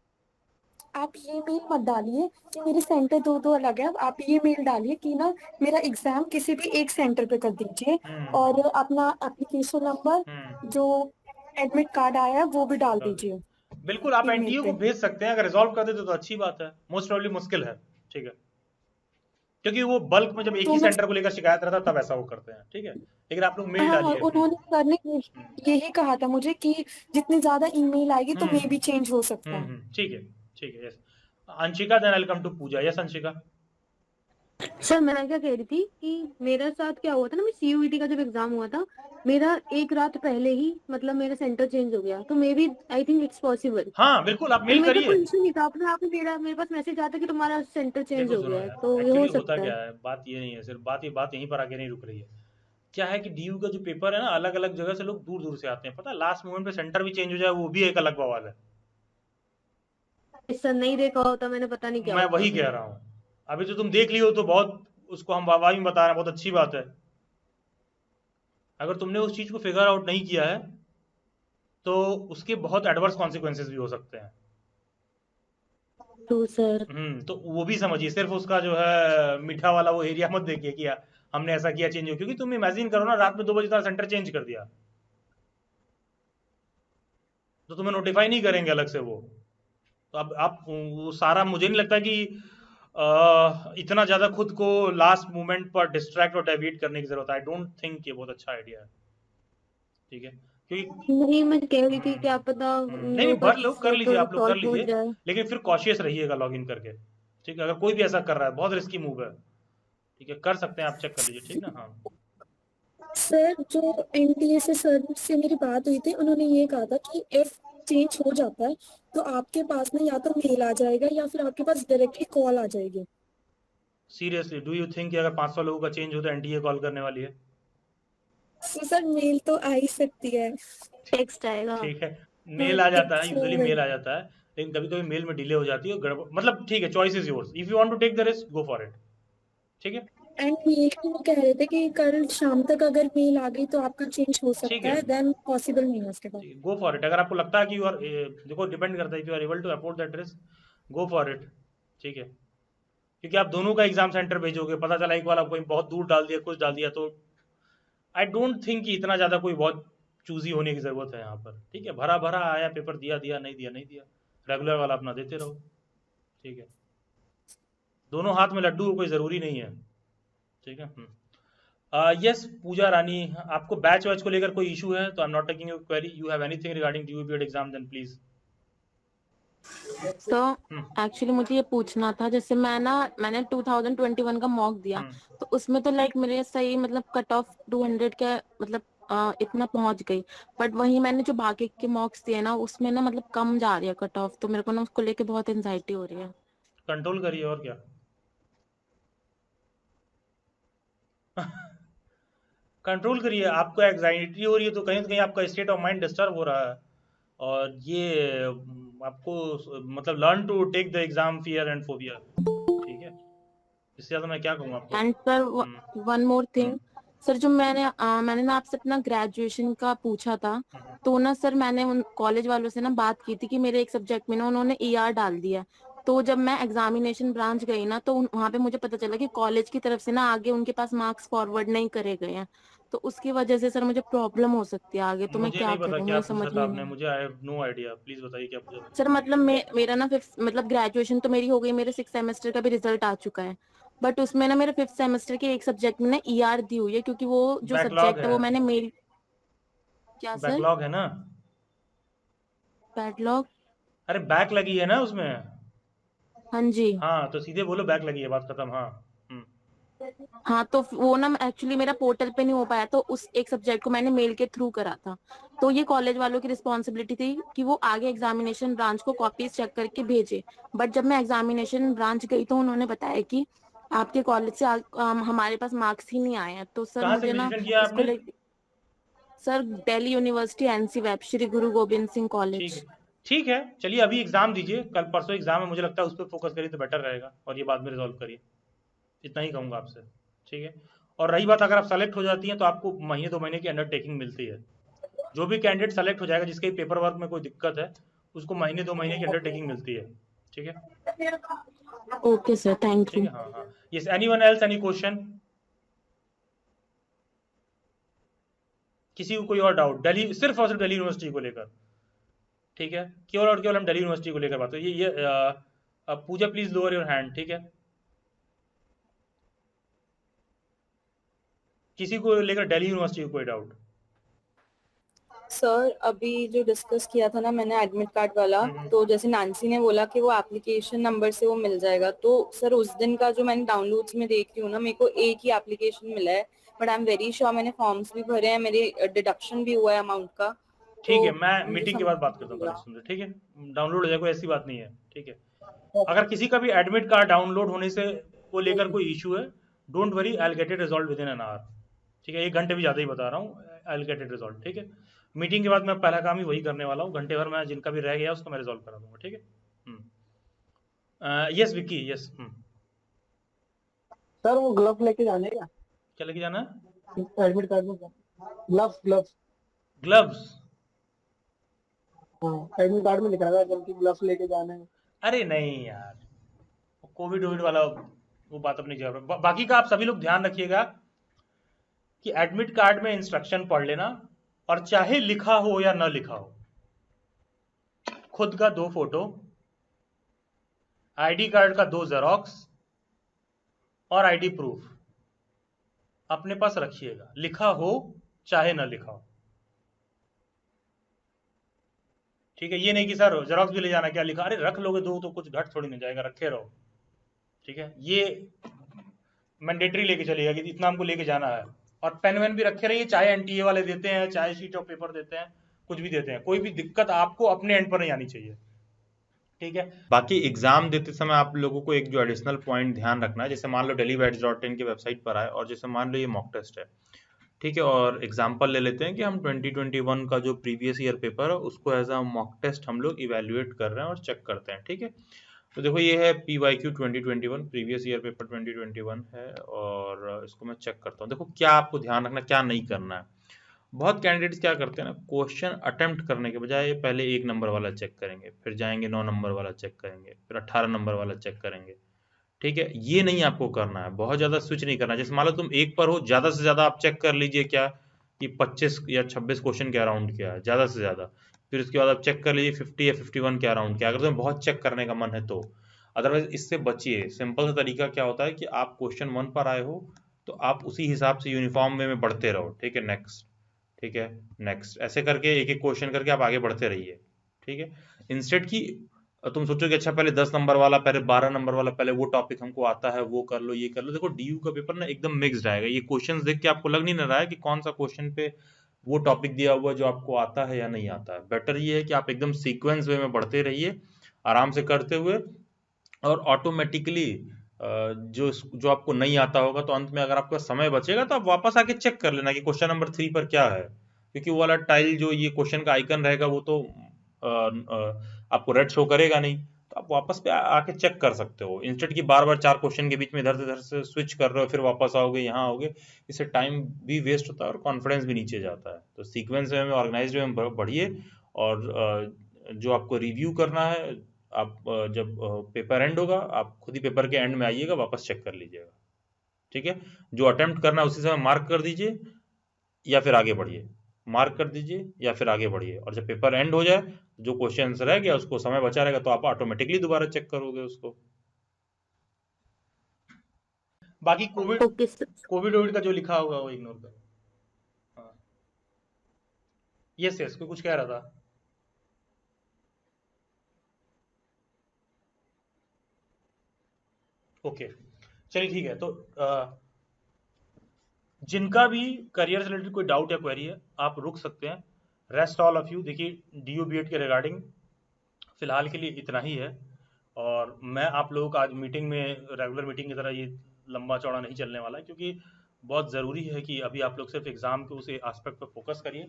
आप ये मेल मत डालिए कि मेरे सेंटर दो दो अलग है। आप ये मेल डालिए कि ना मेरा एग्जाम किसी भी एक सेंटर पे कर दीजिए, और अपना एप्लीकेशन नंबर जो एडमिट कार्ड आया है वो भी डाल डाल दीजिए बिल्कुल, आप ईमेल एनटीयू को पे। भेज सकते हैं, अगर रिजॉल्व कर देते तो अच्छी बात है। मोस्ट प्रॉब्ली मुश्किल है, ठीक है, क्योंकि वो बल्क में जब एक तो ही मैं सेंटर को लेकर शिकायत रहता है तब ऐसा वो करते हैं, ठीक है। लेकिन आप लोग मेल हाँ, डालिए। उन्होंने सर ने यही कहा था मुझे कि जितनी ज्यादा ईमेल आएगी तो मे भी चेंज हो सकता है। ठीक है, ठीक है, yes. Anshika, then welcome to Pooja. Yes Anshika. Sir मैं क्या कह रही थी कि मेरे साथ क्या हुआ था ना, मैं सीयूईटी का जब एग्जाम हुआ था, मेरा एक रात पहले ही मतलब मेरा सेंटर चेंज हो गया, तो maybe I think it's possible. हाँ बिल्कुल, आप एंड मेल मेरे को करिए। कोई इशू नहीं था, अपने आप ही मेरे पास मैसेज आता कि तुम्हारा सेंटर चेंज देखो हो सुनो गया है, यार, तो ये एक्चुअली हो होता सकता क्या है। है, बात ये नहीं है, सिर्फ बात यहीं पर आके नहीं रुक रही है। क्या है कि डीयू का जो पेपर है ना, अलग अलग जगह से लोग दूर दूर से आते हैं, पता है, लास्ट मोमेंट पे सेंटर भी चेंज हो जाए वो भी एक अलग बवाल है। सर नहीं देखा होता मैंने, पता नहीं क्या मैं होता वही फिर। कह रहा हूँ, अभी तो तुम देख लियो तो बहुत, उसको हम वाहवाही में बता रहे हैं, बहुत अच्छी बात है। अगर तुमने उस चीज को फिगर आउट नहीं किया है तो उसके बहुत एडवर्स कॉन्सिक्वेंसेस भी हो सकते हैं। तो सर तो वो भी समझिए, सिर्फ उसका जो है मीठा वाला वो एरिया मत देखिए कि हमने ऐसा किया चेंज हो, क्योंकि तुम इमेजिन करो ना, रात में 2 बजे तक सेंटर चेंज कर दिया तो तुम्हें नोटिफाई नहीं करेंगे अलग से वो। तो अब आप वो सारा, मुझे नहीं लगता कि इतना ज्यादा खुद को लास्ट मोमेंट पर डिस्ट्रैक्ट और डेविएट करने की जरूरत है। आई डोंट थिंक ये बहुत अच्छा आइडिया है, ठीक है, क्योंकि नहीं, मैं कह रही थी क्या पता नहीं नहीं, लोग भर लोग कर लीजिए, आप लोग कर सॉल्व हो लीजिए, जाए। लेकिन फिर कॉशियस रहिएगा लॉग इन करके, ठीक है। अगर कोई भी ऐसा कर रहा है, बहुत रिस्की मूव है, ठीक है, कर सकते हैं आप, चेक कर लीजिए, ठीक ना। हाँ सर जो एनटीए से सर से मेरी बात हुई थी, उन्होंने ये कहा था कि इफ चेंज हो जाता है तो आपके पास में या तो मेल आ जाएगा या फिर आपके पास डायरेक्टली कॉल आ जाएगी। सीरियसली, डू यू थिंक कि अगर 500 लोगों का चेंज हो तो एनटीए कॉल करने वाली है? सर मेल तो आ ही सकती है। टेक्स्ट आएगा। ठीक है, हाँ, मेल आ जाता है, टेक्स्ट यूजुअली में। मेल आ जाता है, लेकिन कभी कभी मेल में डिले हो जाती है, गड़बड़, मतलब ठीक है, choice is yours, if you want to take the risk go for it, ठीक है। एंड मेल भी वो कह रहे थे कि कल शाम तक अगर मेल आ गई तो आपका चेंज हो ठीक सकता है, है, देन पॉसिबल नहीं है उसके बाद। गो फॉर इट, अगर आपको लगता है कि यू आर, देखो डिपेंड करता है, if you are able to afford that risk, go for it, ठीक है। क्योंकि आप दोनों का एग्जाम सेंटर भेजोगे, पता चला एक बार आपको बहुत दूर डाल दिया, कुछ डाल दिया, तो आई डोंट थिंक कि इतना ज्यादा कोई बहुत चूजी होने की जरूरत है यहाँ पर, ठीक है। भरा भरा आया पेपर, दिया दिया, नहीं दिया नहीं दिया, रेगुलर वाला अपना देते रहो, ठीक है। दोनों हाथ में लड्डू हो, कोई जरूरी नहीं है, ठीक है। यस पूजा रानी, आपको बैच वैच को लेकर कोई इशू है तो I am not taking your query, you have anything regarding DU exam then please. तो एक्चुअली मुझे ये पूछना था, जैसे मैंने 2021 का मॉक दिया, तो उसमें तो लाइक मेरे सही मतलब कट ऑफ 200 के मतलब इतना पहुंच गई, बट वही मैंने जो बाकी के मॉक्स दिए ना उसमें ना मतलब कम जा रही है कट ऑफ, तो मेरे को ना उसको लेके बहुत एंजाइटी हो रही है। कंट्रोल करिए, और क्या। कंट्रोल करिए, आपको एग्जाइटी हो रही है तो कहीं ना कहीं आपका स्टेट ऑफ माइंड डिस्टर्ब हो रहा है, और ये आपको मतलब learn to take the exam fear and phobia, ठीक है। इससे ज्यादा मैं क्या कहूँ आपको। And sir one more thing sir, जो मैंने ना आपसे अपना ग्रेजुएशन का पूछा था, तो ना सर मैंने उन कॉलेज वालों से ना बात की थी कि मेरे एक सब्जेक्ट में ना उन्होंने ईआर डाल दिया, तो जब मैं एग्जामिनेशन ब्रांच गई ना तो वहां पे मुझे पता चला कि कॉलेज की तरफ से ना आगे उनके पास मार्क्स फॉरवर्ड नहीं करे गए हैं, तो उसकी वजह से सर मुझे प्रॉब्लम हो सकती है आगे, तो मैं मुझे क्या नहीं पता करूँ क्या मुझे पूछा समझ था में नहीं आपने, आ रहा। मुझे I have no idea, please बताइए क्या पूछा था। सर मतलब मेरा ना फिफ्थ मतलब ग्रेजुएशन तो मेरी हो गई, मेरे 6 सेमेस्टर का भी रिजल्ट आ चुका है, बट उसमें ना मेरे 5th सेमेस्टर के एक सब्जेक्ट में ना ईआर दी हुई है, क्योंकि वो जो बैकलॉग सब्जेक्ट है है, वो मैंने मेल क्या सर बैकलॉग है ना। बैकलॉग। अरे बैक लगी है ना उसमें। हाँ जी। हाँ तो सीधे बोलो बैक लगी है, बात खत्म। हाँ हाँ तो वो ना एक्चुअली मेरा पोर्टल पे नहीं हो पाया, तो उस एक सब्जेक्ट को मैंने मेल के थ्रू करा था, तो ये कॉलेज वालों की रिस्पॉन्सिबिलिटी थी कि वो आगे एग्जामिनेशन ब्रांच को कॉपीज चेक करके भेजे, बट जब मैं एग्जामिनेशन ब्रांच गई तो उन्होंने बताया कि आपके कॉलेज से हमारे पास मार्क्स ही नहीं आए हैं, तो सर कहाँ से मुझे ना ग्रेजुएशन किया इसको आपने? ले sir Delhi university NC web Shri Guru Gobind Singh ठीक कॉलेज। है, ठीक है, चलिए अभी एग्जाम दीजिए, कल परसों एग्जाम है, मुझे लगता है उस पर फोकस करिए तो बेटर रहेगा, और ये बाद में रिजॉल्व करिए, इतना ही कहूँगा आपसे, ठीक है। और रही बात अगर आप सेलेक्ट हो जाती हैं तो आपको महीने 2 महीने की अंडरटेकिंग मिलती है। जो भी कैंडिडेट सेलेक्ट हो जाएगा जिसके पेपर वर्क में कोई दिक्कत है उसको महीने 2 महीने की अंडरटेकिंग मिलती है, ठीक है। ओके सर, थैंक ठीक यू। है, हाँ हाँ। Yes, anyone else, any question? किसी को कोई और डाउट दिल्ली, सिर्फ और सिर्फ दिल्ली यूनिवर्सिटी को लेकर, ठीक है। केवल और केवल हम दिल्ली यूनिवर्सिटी को लेकर बात करें। ये पूजा प्लीज लोअर योर हैंड, ठीक है। किसी को लेकर दिल्ली यूनिवर्सिटी को कोई डाउट? सर अभी जो डिस्कस किया था ना मैंने एडमिट कार्ड वाला, तो जैसे नांसी ने बोला कि वो एप्लीकेशन नंबर से वो मिल जाएगा, तो सर उस दिन का जो मैंने डाउनलोड्स में देख रही हूँ ना, मेरे को एक ही एप्लीकेशन मिला है, but I am very sure मैंने फॉर्म्स भी भरे हैं, मेरे डिडक्शन भी हुआ है अमाउंट का। ठीक है, तो मैं मुझे मीटिंग के बाद बात करता हूँ समझ सुन, ठीक है। डाउनलोड हो जाए, कोई ऐसी बात नहीं है, ठीक है। अगर किसी का भी एडमिट कार्ड डाउनलोड होने से को लेकर कोई इशू है, don't worry, I will get it resolve with in an hour, ठीक है। 1 घंटे भी ज़्यादा ही बता रहा हूँ, आई विल गेट इट रिजॉल्व, ठीक है। मीटिंग के बाद मैं पहला काम ही वही करने वाला हूँ, घंटे भर में जिनका भी रह गया उसको मैं रिजॉल्व करा दूंगा, ठीक है। Yes Vicky, yes. सर वो ग्लव लेके जाने का, क्या लेके जाना है? एडमिट कार्ड में ग्लव्स ग्लव्स ग्लव्स? हाँ, एडमिट कार्ड में लिखा था कि ग्लव्स लेके जाने हैं। अरे नहीं यार, कोविड वाला वो बात अपनी जगह पर। बाकी का आप सभी लोग ध्यान रखिएगा कि एडमिट कार्ड में इंस्ट्रक्शन पढ़ लेना, और चाहे लिखा हो या न लिखा हो, खुद का 2 फोटो, आईडी कार्ड का 2 जेरोक्स और आईडी प्रूफ अपने पास रखिएगा, लिखा हो चाहे न लिखा हो, ठीक है। ये नहीं कि सर जेरोक्स भी ले जाना, क्या लिखा, अरे रख लोगे 2 तो कुछ घट थोड़ी नहीं जाएगा, रखे रहो, ठीक है। ये मैंडेटरी लेके चलिएगा कि इतना हमको लेके जाना है। और पेन वेन भी रखे रहिए, चाहे एनटीए वाले देते हैं, चाहे शीट ऑफ पेपर देते हैं, कुछ भी देते हैं, कोई भी दिक्कत आपको अपने एंड पर नहीं आनी चाहिए, ठीक है। बाकी एग्जाम देते समय आप लोगों को एक जो एडिशनल पॉइंट ध्यान रखना है, जैसे मान लो delhibytes.in की वेबसाइट पर आए और जैसे मान लो ये मॉक टेस्ट है, ठीक है, और एग्जाम्पल ले लेते हैं कि हम 2021 का जो प्रीवियस ईयर पेपर है उसको एज अ मॉक टेस्ट हम लोग इवेल्युएट कर रहे हैं और चेक करते हैं, ठीक है। तो देखो ये है PYQ 2021, प्रीवियस ईयर पेपर 2021 है, और इसको मैं चेक करता हूँ। देखो क्या आपको ध्यान रखना, क्या नहीं करना है। बहुत कैंडिडेट्स क्या करते हैं ना, क्वेश्चन अटेम्प्ट करने के बजाय पहले 1 नंबर वाला चेक करेंगे, फिर जाएंगे 9 नंबर वाला चेक करेंगे, फिर 18 नंबर वाला चेक करेंगे, ठीक है। ये नहीं आपको करना है, बहुत ज़्यादा स्विच नहीं करना है। जैसे मान लो तुम 1 पर हो, ज़्यादा से ज़्यादा आप चेक कर लीजिए क्या कि 25 या 26 क्वेश्चन के अराउंड क्या है, ज़्यादा से ज़्यादा। फिर उसके बाद आप चेक कर लीजिए 50 या 51 के अराउंड क्या, अगर तुम्हें बहुत चेक करने का मन है तो। अदरवाइज इससे बचिए। सिंपल सा तरीका क्या होता है कि आप क्वेश्चन 1 पर आए हो तो आप उसी हिसाब से यूनिफॉर्म वे में बढ़ते रहो, ठीक है। नेक्स्ट, ठीक है, नेक्स्ट, ऐसे करके एक एक क्वेश्चन करके आप आगे बढ़ते रहिए, ठीक है। इंस्टेड की तुम सोचो कि अच्छा पहले 10 नंबर वाला, पहले 12 नंबर वाला, पहले वो टॉपिक हमको आता है, वो कर लो, ये कर लो। देखो डीयू का पेपर ना एकदम मिक्स्ड आएगा, ये क्वेश्चंस देख के आपको लग नहीं रहा है कि कौन सा क्वेश्चन पे वो टॉपिक दिया हुआ जो आपको आता है या नहीं आता है। बेटर ये है कि आप एकदम सीक्वेंस वे में बढ़ते रहिए, आराम से करते हुए, और ऑटोमेटिकली जो आपको नहीं आता होगा तो अंत में अगर आपका समय बचेगा तो आप वापस आके चेक कर लेना कि क्वेश्चन नंबर 3 पर क्या है, क्योंकि वो वाला टाइल जो ये क्वेश्चन का आइकन रहेगा वो तो आपको रेड शो करेगा नहीं, तो आप वापस पे आके चेक कर सकते हो। इंस्टेड की बार बार 4 क्वेश्चन के बीच में इधर से स्विच कर रहे हो, फिर वापस आओगे, यहाँ आओगे, इससे टाइम भी वेस्ट होता है और कॉन्फिडेंस भी नीचे जाता है। तो सीक्वेंस में, ऑर्गेनाइज्ड में बढ़िए, और जो आपको रिव्यू करना है, आप जब पेपर एंड होगा आप खुद ही पेपर के एंड में आइएगा, वापस चेक कर लीजिएगा, ठीक है। जो अटेम्प्ट करना है उसी समय मार्क कर दीजिए या फिर आगे बढ़िए, मार्क कर दीजिए या फिर आगे बढ़िए, और जब पेपर एंड हो जाए जो क्वेश्चन रह गया उसको समय बचा रहेगा तो आप ऑटोमेटिकली दोबारा चेक करोगे उसको। बाकी कोविड का जो लिखा होगा वो इग्नोर करो। हाँ, यस कोई कुछ कह रहा था। ओके, चलिए ठीक है। तो जिनका भी करियर से रिलेटेड कोई डाउट या क्वेरी है आप रुक सकते हैं। रेस्ट ऑल ऑफ यू, देखिए डीयू बीएड के रिगार्डिंग फिलहाल के लिए इतना ही है, और मैं आप लोगों का आज मीटिंग में रेगुलर मीटिंग की तरह ये लंबा चौड़ा नहीं चलने वाला है, क्योंकि बहुत ज़रूरी है कि अभी आप लोग सिर्फ एग्ज़ाम के उस एस्पेक्ट पर फोकस करिए,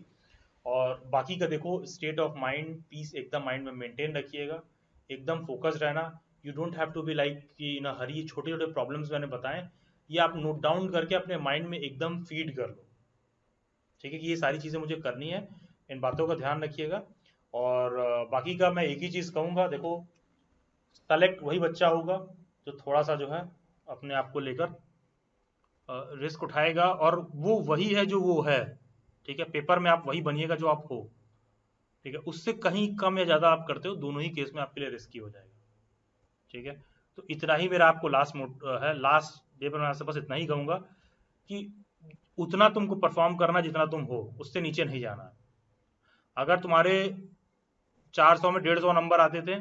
और बाकी का देखो स्टेट ऑफ माइंड, पीस एकदम माइंड में मेंटेन रखिएगा, एकदम फोकस्ड रहना। You don't have to be like कि इन अ हरी। छोटे छोटे प्रॉब्लम्स मैंने बताएं, ये आप नोट डाउन करके अपने माइंड में एकदम फीड कर लो, ठीक है, कि ये सारी चीज़ें मुझे करनी है, इन बातों का ध्यान रखिएगा। और बाकी का मैं एक ही चीज़ कहूँगा, देखो सेलेक्ट वही बच्चा होगा जो थोड़ा सा जो है अपने आप को लेकर रिस्क उठाएगा, और वो वही है जो वो है, ठीक है, पेपर में आप वही बनिएगा जो आप हो, ठीक है, उससे कहीं कम या ज़्यादा आप करते हो, दोनों ही केस में आपके लिए रिस्की हो जाएगा, ठीक है। तो इतना ही मेरा आपको लास्ट डे पर मैं आपसे बस इतना ही कहूँगा कि उतना तुमको परफॉर्म करना जितना तुम हो, उससे नीचे नहीं जाना है। अगर तुम्हारे 400 में 150 नंबर आते थे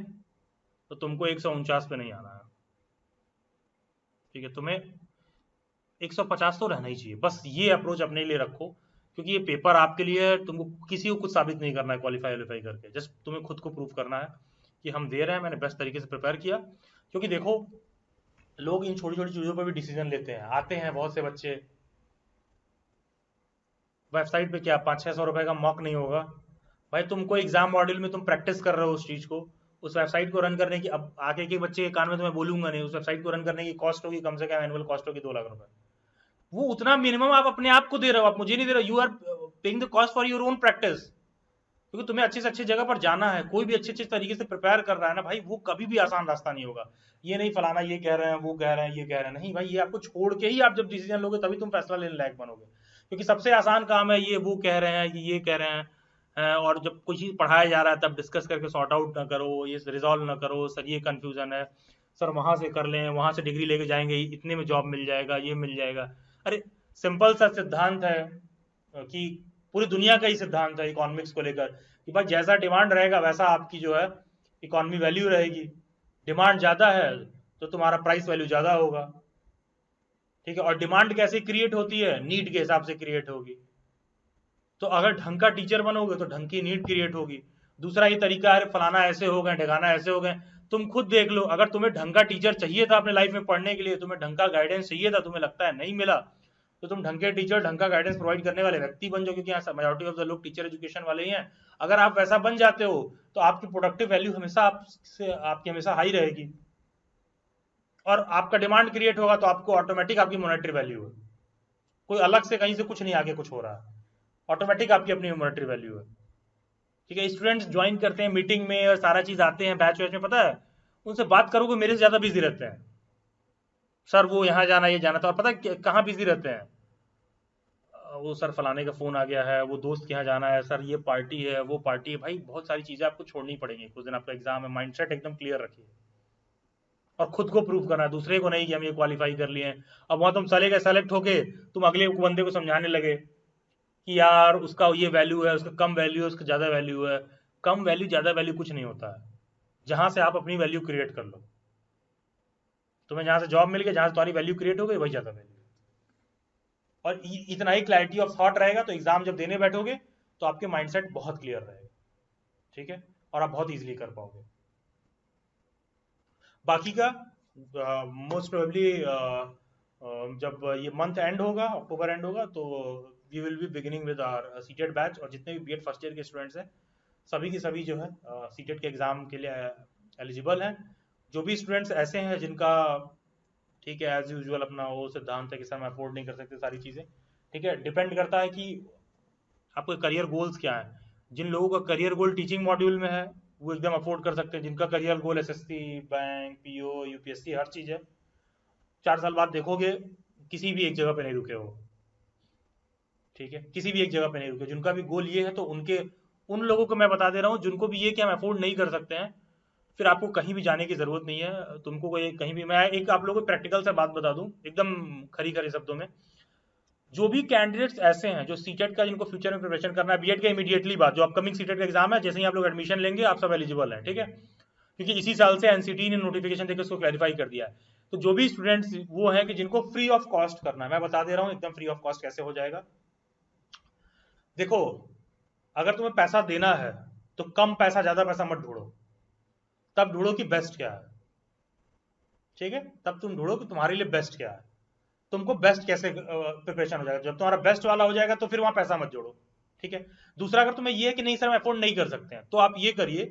तो तुमको 149 पे नहीं आना है, ठीक है, तुम्हें 150 तो रहना ही चाहिए। बस ये अप्रोच अपने लिए रखो, क्योंकि ये पेपर आपके लिए, तुमको किसी को कुछ साबित नहीं करना है क्वालिफाई करके, जस्ट तुम्हें खुद को प्रूव करना है कि हम दे रहे हैं, मैंने बेस्ट तरीके से प्रिपेयर किया। क्योंकि देखो लोग इन छोटी छोटी चीज़ों पर भी डिसीजन लेते हैं, आते हैं बहुत से बच्चे वेबसाइट पे, क्या 500-600 रुपए का मॉक नहीं होगा भाई, तुमको एग्जाम मॉड्यूल में तुम प्रैक्टिस कर रहे हो उस चीज़ को, उस वेबसाइट को रन करने की, अब आगे के बच्चे के कान में तो मैं बोलूंगा नहीं, उस वेबसाइट को रन करने की कॉस्ट होगी कम से कम, एनुअल कॉस्ट होगी 2 लाख रुपए, वो उतना मिनिमम आप अपने आप को दे रहे हो, आप मुझे नहीं दे रहे हो, you are paying the cost for your own practice. क्योंकि तुम्हें अच्छी से अच्छी जगह पर जाना है, कोई भी अच्छे तरीके से प्रिपेयर कर रहा है ना भाई, वो कभी भी आसान रास्ता नहीं होगा। ये नहीं फलाना ये कह रहे हैं, वो कह रहे हैं, ये कह रहे हैं, नहीं भाई, ये आपको छोड़ के ही आप जब डिसीजन लोगे तभी तुम फैसला लेने लायक बनोगे। क्योंकि सबसे आसान काम है ये वो कह रहे हैं, ये कह रहे हैं, और जब कोई चीज़ पढ़ाया जा रहा है तब डिस्कस करके सॉर्ट आउट ना करो, ये रिजॉल्व ना करो, सर ये कंफ्यूजन है, सर वहाँ से कर लें, वहाँ से डिग्री लेके जाएंगे, इतने में जॉब मिल जाएगा, ये मिल जाएगा। अरे सिंपल सा सिद्धांत है कि पूरी दुनिया का ही सिद्धांत है इकोनॉमिक्स को लेकर, कि भाई जैसा डिमांड रहेगा वैसा आपकी जो है इकोनॉमी वैल्यू रहेगी। डिमांड ज़्यादा है तो तुम्हारा प्राइस वैल्यू ज़्यादा होगा, ठीक है। और डिमांड कैसे क्रिएट होती है? नीड के हिसाब से क्रिएट होगी। तो अगर ढंग का टीचर बनोगे तो ढंग की नीड क्रिएट होगी। दूसरा ये तरीका है फलाना ऐसे हो गए, ढगाना ऐसे हो गए, तुम खुद देख लो, अगर तुम्हें ढंग का टीचर चाहिए था अपने लाइफ में पढ़ने के लिए, तुम्हें ढंग का गाइडेंस चाहिए था, तुम्हें लगता है नहीं मिला, तो तुम ढंग के टीचर, ढंग का गाइडेंस प्रोवाइड करने वाले व्यक्ति बन जाओ, क्योंकि यहाँ मेजॉरिटी ऑफ द लोग टीचर एजुकेशन वाले ही हैं। अगर आप वैसा बन जाते हो तो आपकी प्रोडक्टिव वैल्यू हमेशा आपकी हमेशा हाई रहेगी, और आपका डिमांड क्रिएट होगा तो आपको ऑटोमेटिक आपकी मॉनेटरी वैल्यू है, कोई अलग से कहीं से कुछ नहीं आगे कुछ हो रहा है, ऑटोमेटिक आपकी अपनी मॉनेटरी वैल्यू है, ठीक है। स्टूडेंट्स ज्वाइन करते हैं मीटिंग में और सारा चीज आते हैं बैच वैच में, पता है उनसे बात करोगे मेरे से ज्यादा बिजी रहते हैं, सर वो यहाँ जाना ये जाना था, और पता है कहाँ बिजी रहते हैं, वो सर फलाने का फोन आ गया है, वो दोस्त के यहाँ जाना है, सर ये पार्टी है, वो पार्टी है। भाई बहुत सारी चीजें आपको छोड़नी पड़ेंगी, कुछ दिन आपका एग्जाम है, माइंडसेट एकदम क्लियर रखिए, और खुद को प्रूव करना है, दूसरे को नहीं कि हम ये क्वालिफाई कर लिए हैं। अब वहां तुम सेलेक्ट होके तुम अगले बंदे को समझाने लगे कि यार उसका ये वैल्यू है, उसका कम वैल्यू है, उसका ज्यादा वैल्यू है। कम वैल्यू ज्यादा वैल्यू कुछ नहीं होता है, जहां से आप अपनी वैल्यू क्रिएट कर लो। तुम्हें जहां से जॉब मिल गई, जहां से तुम्हारी वैल्यू क्रिएट हो गई, वही ज्यादा वैल्यू। और इतना ही क्लैरिटी ऑफ थॉट रहेगा तो एग्जाम जब देने बैठोगे तो आपके माइंडसेट बहुत क्लियर रहेगा, ठीक है, और आप बहुत इजीली कर पाओगे। बाकी का मोस्ट प्रोबेबली जब ये मंथ एंड होगा, अक्टूबर एंड होगा, तो we will be beginning with our CTET batch, और जितने भी बीएड फर्स्ट ईयर के स्टूडेंट्स हैं सभी के सभी जो है सीटेट के एग्जाम के लिए एलिजिबल हैं। जो भी स्टूडेंट्स ऐसे हैं जिनका ठीक है एज यूजुअल अपना वो सिद्धांत है कि सर मैं अफोर्ड नहीं कर सकते सारी चीज़ें, ठीक है, डिपेंड करता है कि आपके करियर गोल्स क्या है। जिन लोगों का करियर गोल टीचिंग मॉड्यूल में है वो एकदम अफोर्ड कर सकते हैं, जिनका career goal SSC, bank, PO, UPSC हर चीज़ है, 4 साल बाद देखोगे किसी भी एक जगह पे नहीं रुके हो, ठीक है, किसी भी एक जगह पे नहीं रुके। जिनका भी गोल ये है तो उन लोगों को मैं बता दे रहा हूँ जिनको भी ये कि हम अफोर्ड नहीं कर सकते हैं, फिर आपको कहीं भी जाने की जरूरत नहीं है। तुमको कोई कहीं भी, मैं एक आप लोगों को प्रैक्टिकल से बात बता दूं एकदम खरी खरी शब्दों में, जो भी कैंडिडेट्स ऐसे हैं जो सीटेट का जिनको फ्यूचर में प्रिपरेशन करना है, बीएड का इमीडिएटली बाद जो अपकमिंग सीटेट का एग्जाम है, जैसे ही आप लोग एडमिशन लेंगे आप सब एलिजिबल हैं, ठीक है, क्योंकि इसी साल से एनसीटी ने नोटिफिकेशन देकर उसको क्लैरिफाई कर दिया है। तो जो भी स्टूडेंट्स वो हैं कि जिनको फ्री ऑफ कॉस्ट करना है, मैं बता दे रहा हूँ एकदम फ्री ऑफ कॉस्ट कैसे हो जाएगा। देखो अगर तुम्हें पैसा देना है तो कम पैसा ज्यादा पैसा मत ढूंढो, तब ढूंढो कि बेस्ट क्या है, ठीक है, तब तुम ढूंढो कि तुम्हारे लिए बेस्ट क्या है, तुमको बेस्ट कैसे प्रिपरेशन हो जाएगा। जब तुम्हारा बेस्ट वाला हो जाएगा तो फिर वहां पैसा मत जोड़ो, ठीक है। दूसरा अगर तुम्हें ये है कि नहीं सर मैं अफोर्ड नहीं कर सकते हैं, तो आप ये करिए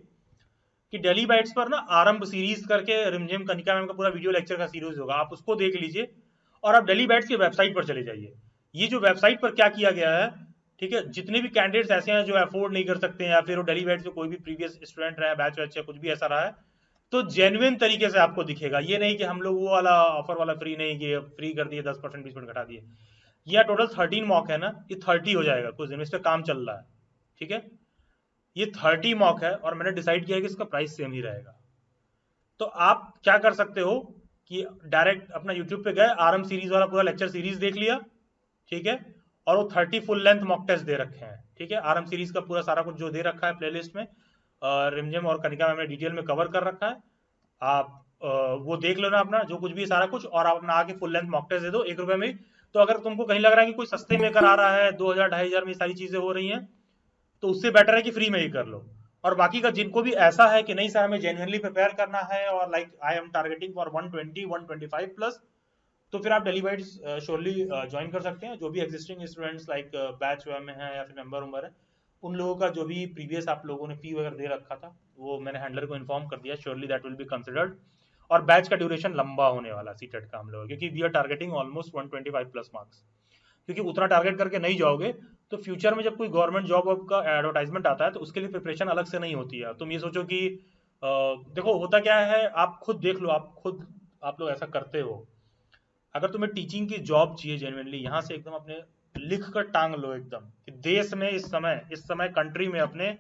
कि डेली बाइट्स पर ना आरंभ सीरीज करके रिमझिम कनिका मैम का पूरा वीडियो लेक्चर का सीरीज होगा, आप उसको देख लीजिए और आप डेली बैट्स की वेबसाइट पर चले जाइए। ये जो वेबसाइट पर क्या किया गया है, ठीक है, जितने भी कैंडिडेट्स ऐसे हैं जो अफोर्ड नहीं कर सकते हैं या फिर वो डेली बैट्स में कोई भी प्रीवियस स्टूडेंट रहा है, बैच वैच या कुछ भी ऐसा रहा है, तो जेन्युइन तरीके से आपको दिखेगा। ये नहीं कि हम लोग वो वाला ऑफर वाला फ्री नहीं किए, फ्री कर दिए 10% 20% घटा दिए। यह टोटल 13 मॉक है ना, ये 30 हो जाएगा कुछ दिन में, इस पर काम चल रहा है, ठीक है। ये 30 मॉक है और मैंने डिसाइड किया है कि इसका प्राइस सेम ही रहेगा। तो आप क्या कर सकते हो कि डायरेक्ट अपना यूट्यूब पे गए, आरएम सीरीज वाला पूरा लेक्चर सीरीज देख लिया, ठीक है, और वो 30 फुल लेंथ मॉक टेस्ट दे रखे हैं, ठीक है। आरएम सीरीज का पूरा सारा कुछ जो दे रखा है प्लेलिस्ट में, रिमझिम और कनिका मैंने डिटेल में कवर कर रखा है। आप वो देख लेना अपना जो कुछ भी सारा कुछ, और आप अपना आके फुल लेंथ मॉक टेस्ट दे दो 1 रुपए में। तो अगर तुमको कहीं लग रहा है कि कोई सस्ते में कर आ रहा है, 2000 2500 में सारी चीजें हो रही हैं, तो उससे बेटर है कि फ्री में ही कर लो। और बाकी का जिनको भी ऐसा है कि नहीं सर हमें जेन्युइनली प्रिपेयर करना है और like I am targeting for 120 125 plus, तो फिर आप डेली बाइट्स श्योरली ज्वाइन कर सकते हैं। जो भी एग्जिस्टिंग स्टूडेंट्स लाइक बैच में है या फिर मेंबर है, उन लोगों का जो भी प्रीवियस आप लोगों ने फी वगैरह दे रखा था वो मैंने हैंडलर को इन्फॉर्म कर दिया, surely that will be considered. और बैच का ड्यूरेशन लंबा होने वाला सीटेट का हम लोग, क्योंकि we are targeting almost 125 plus marks. क्योंकि उतना टारगेट करके नहीं जाओगे तो फ्यूचर में जब कोई गवर्नमेंट जॉब का एडवर्टाइजमेंट आता है तो उसके लिए प्रिपरेशन अलग से नहीं होती है। तुम ये सोचो कि देखो होता क्या है, आप खुद देख लो, आप लोग ऐसा करते हो। अगर तुम्हें टीचिंग की जॉब चाहिए जेन्युइनली, यहाँ से एकदम अपने लिख कर टांग लो एकदम कि देश में इस समय कंट्री में अपने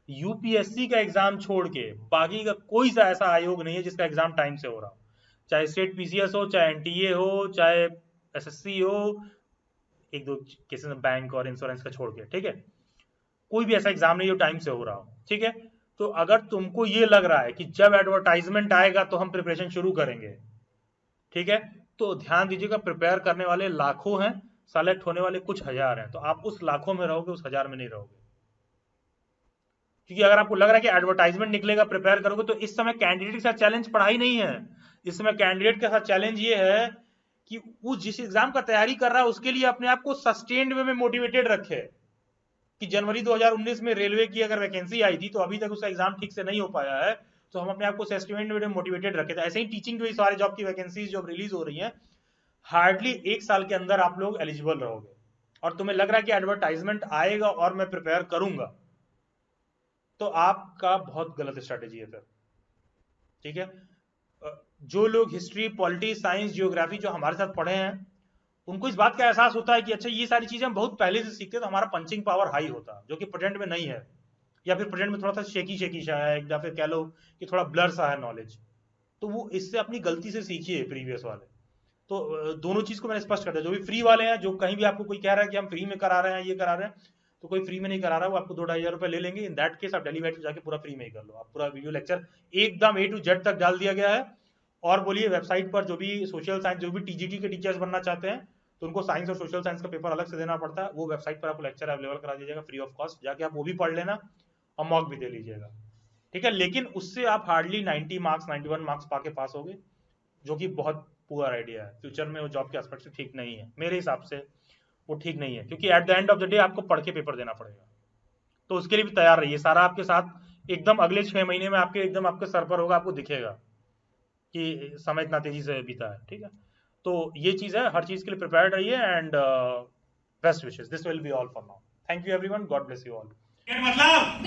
यूपीएससी का एग्जाम छोड़ के बाकी का कोई सा ऐसा आयोग नहीं है जिसका एग्जाम टाइम से हो रहा हो। चाहे स्टेट पीसीएस हो, चाहे एनटीए हो, चाहे एसएससी हो, एक दो केसेस में बैंक और इंश्योरेंस का छोड़ के, ठीक है, कोई भी ऐसा एग्जाम नहीं जो टाइम से हो रहा हो, ठीक है। तो अगर तुमको ये लग रहा है कि जब एडवर्टाइजमेंट आएगा तो हम प्रिपरेशन शुरू करेंगे, ठीक है, तो ध्यान दीजिएगा प्रिपेयर करने वाले लाखों हैं, सेलेक्ट होने वाले कुछ हजार हैं। तो आप उस लाखों में रहोगे, उस हजार में नहीं रहोगे। क्योंकि अगर आपको लग रहा है कि एडवर्टाइजमेंट निकलेगा प्रिपेयर करोगे, तो इस समय कैंडिडेट के साथ चैलेंज पढ़ाई नहीं है, इस समय कैंडिडेट के साथ चैलेंज ये है कि वो जिस एग्जाम का तैयारी कर रहा है उसके लिए अपने आप को सस्टेन्ड वे में मोटिवेटेड रखे। कि जनवरी 2019 में रेलवे की अगर वैकेंसी आई थी तो अभी तक उसका एग्जाम ठीक से नहीं हो पाया है, तो हम अपने आप को सस्टेन्ड वे में मोटिवेटेड रखे थे। ऐसे ही टीचिंग के सारे जॉब की वैकेंसीज जो रिलीज हो रही हैं, हार्डली 1 साल के अंदर आप लोग एलिजिबल रहोगे। और तुम्हें लग रहा है कि एडवर्टाइजमेंट आएगा और मैं प्रिपेयर करूंगा, तो आपका बहुत गलत स्ट्रेटेजी है फिर, ठीक है। जो लोग हिस्ट्री, पॉलिटिक्स, साइंस, जियोग्राफी जो हमारे साथ पढ़े हैं, उनको इस बात का एहसास होता है कि अच्छा ये सारी चीजें हम बहुत पहले से सीखते, तो हमारा पंचिंग पावर हाई होता, जो कि प्रेजेंट में नहीं है, या फिर प्रेजेंट में थोड़ा सा शेकी सा है, या फिर कह लो कि थोड़ा ब्लर सा है नॉलेज। तो वो इससे अपनी गलती से सीखिए प्रीवियस वाले। तो दोनों चीज को मैंने स्पष्ट कर दिया। जो भी फ्री वाले हैं, जो कहीं भी आपको कोई कह रहा है कि हम फ्री में करा रहे हैं, ये करा रहे हैं, तो कोई फ्री में नहीं करा रहा है, वो आपको 2-2.5 रुपए ले लेंगे। इन दैट केस आप डेली बैच जाके पूरा फ्री में ही कर लो। आप पूरा वीडियो लेक्चर एकदम A to Z तक डाल दिया गया है। और बोलिए वेबसाइट पर जो भी सोशल साइंस, जो भी टीजीटी के टीचर्स बनना चाहते हैं, तो उनको साइंस और सोशल साइंस का पेपर अलग से देना पड़ता है। वो वेबसाइट पर आपको लेक्चर अवेलेबल करा दीजिएगा फ्री ऑफ कॉस्ट, जाके आप वो भी पढ़ लेना और मॉक भी दे लीजिएगा, ठीक है। लेकिन उससे आप हार्डली 90 मार्क्स 91 मार्क्स पाके पास होगे, जो कि बहुत पुअर आइडिया है। फ्यूचर में वो जॉब के एस्पेक्ट से ठीक नहीं है, मेरे हिसाब से वो ठीक नहीं है, क्योंकि at the end of the day आपको पढ़ के पेपर देना पड़ेगा। तो उसके लिए भी तैयार रहिए। सारा आपके साथ एकदम अगले 6 महीने में आपके सर पर होगा, आपको दिखेगा कि समय इतना तेजी से बीता है, ठीक है। तो ये चीज है, हर चीज के लिए प्रिपेयर्ड रहिए and best wishes. This will be all for now. Thank you everyone, God bless you all. मतलब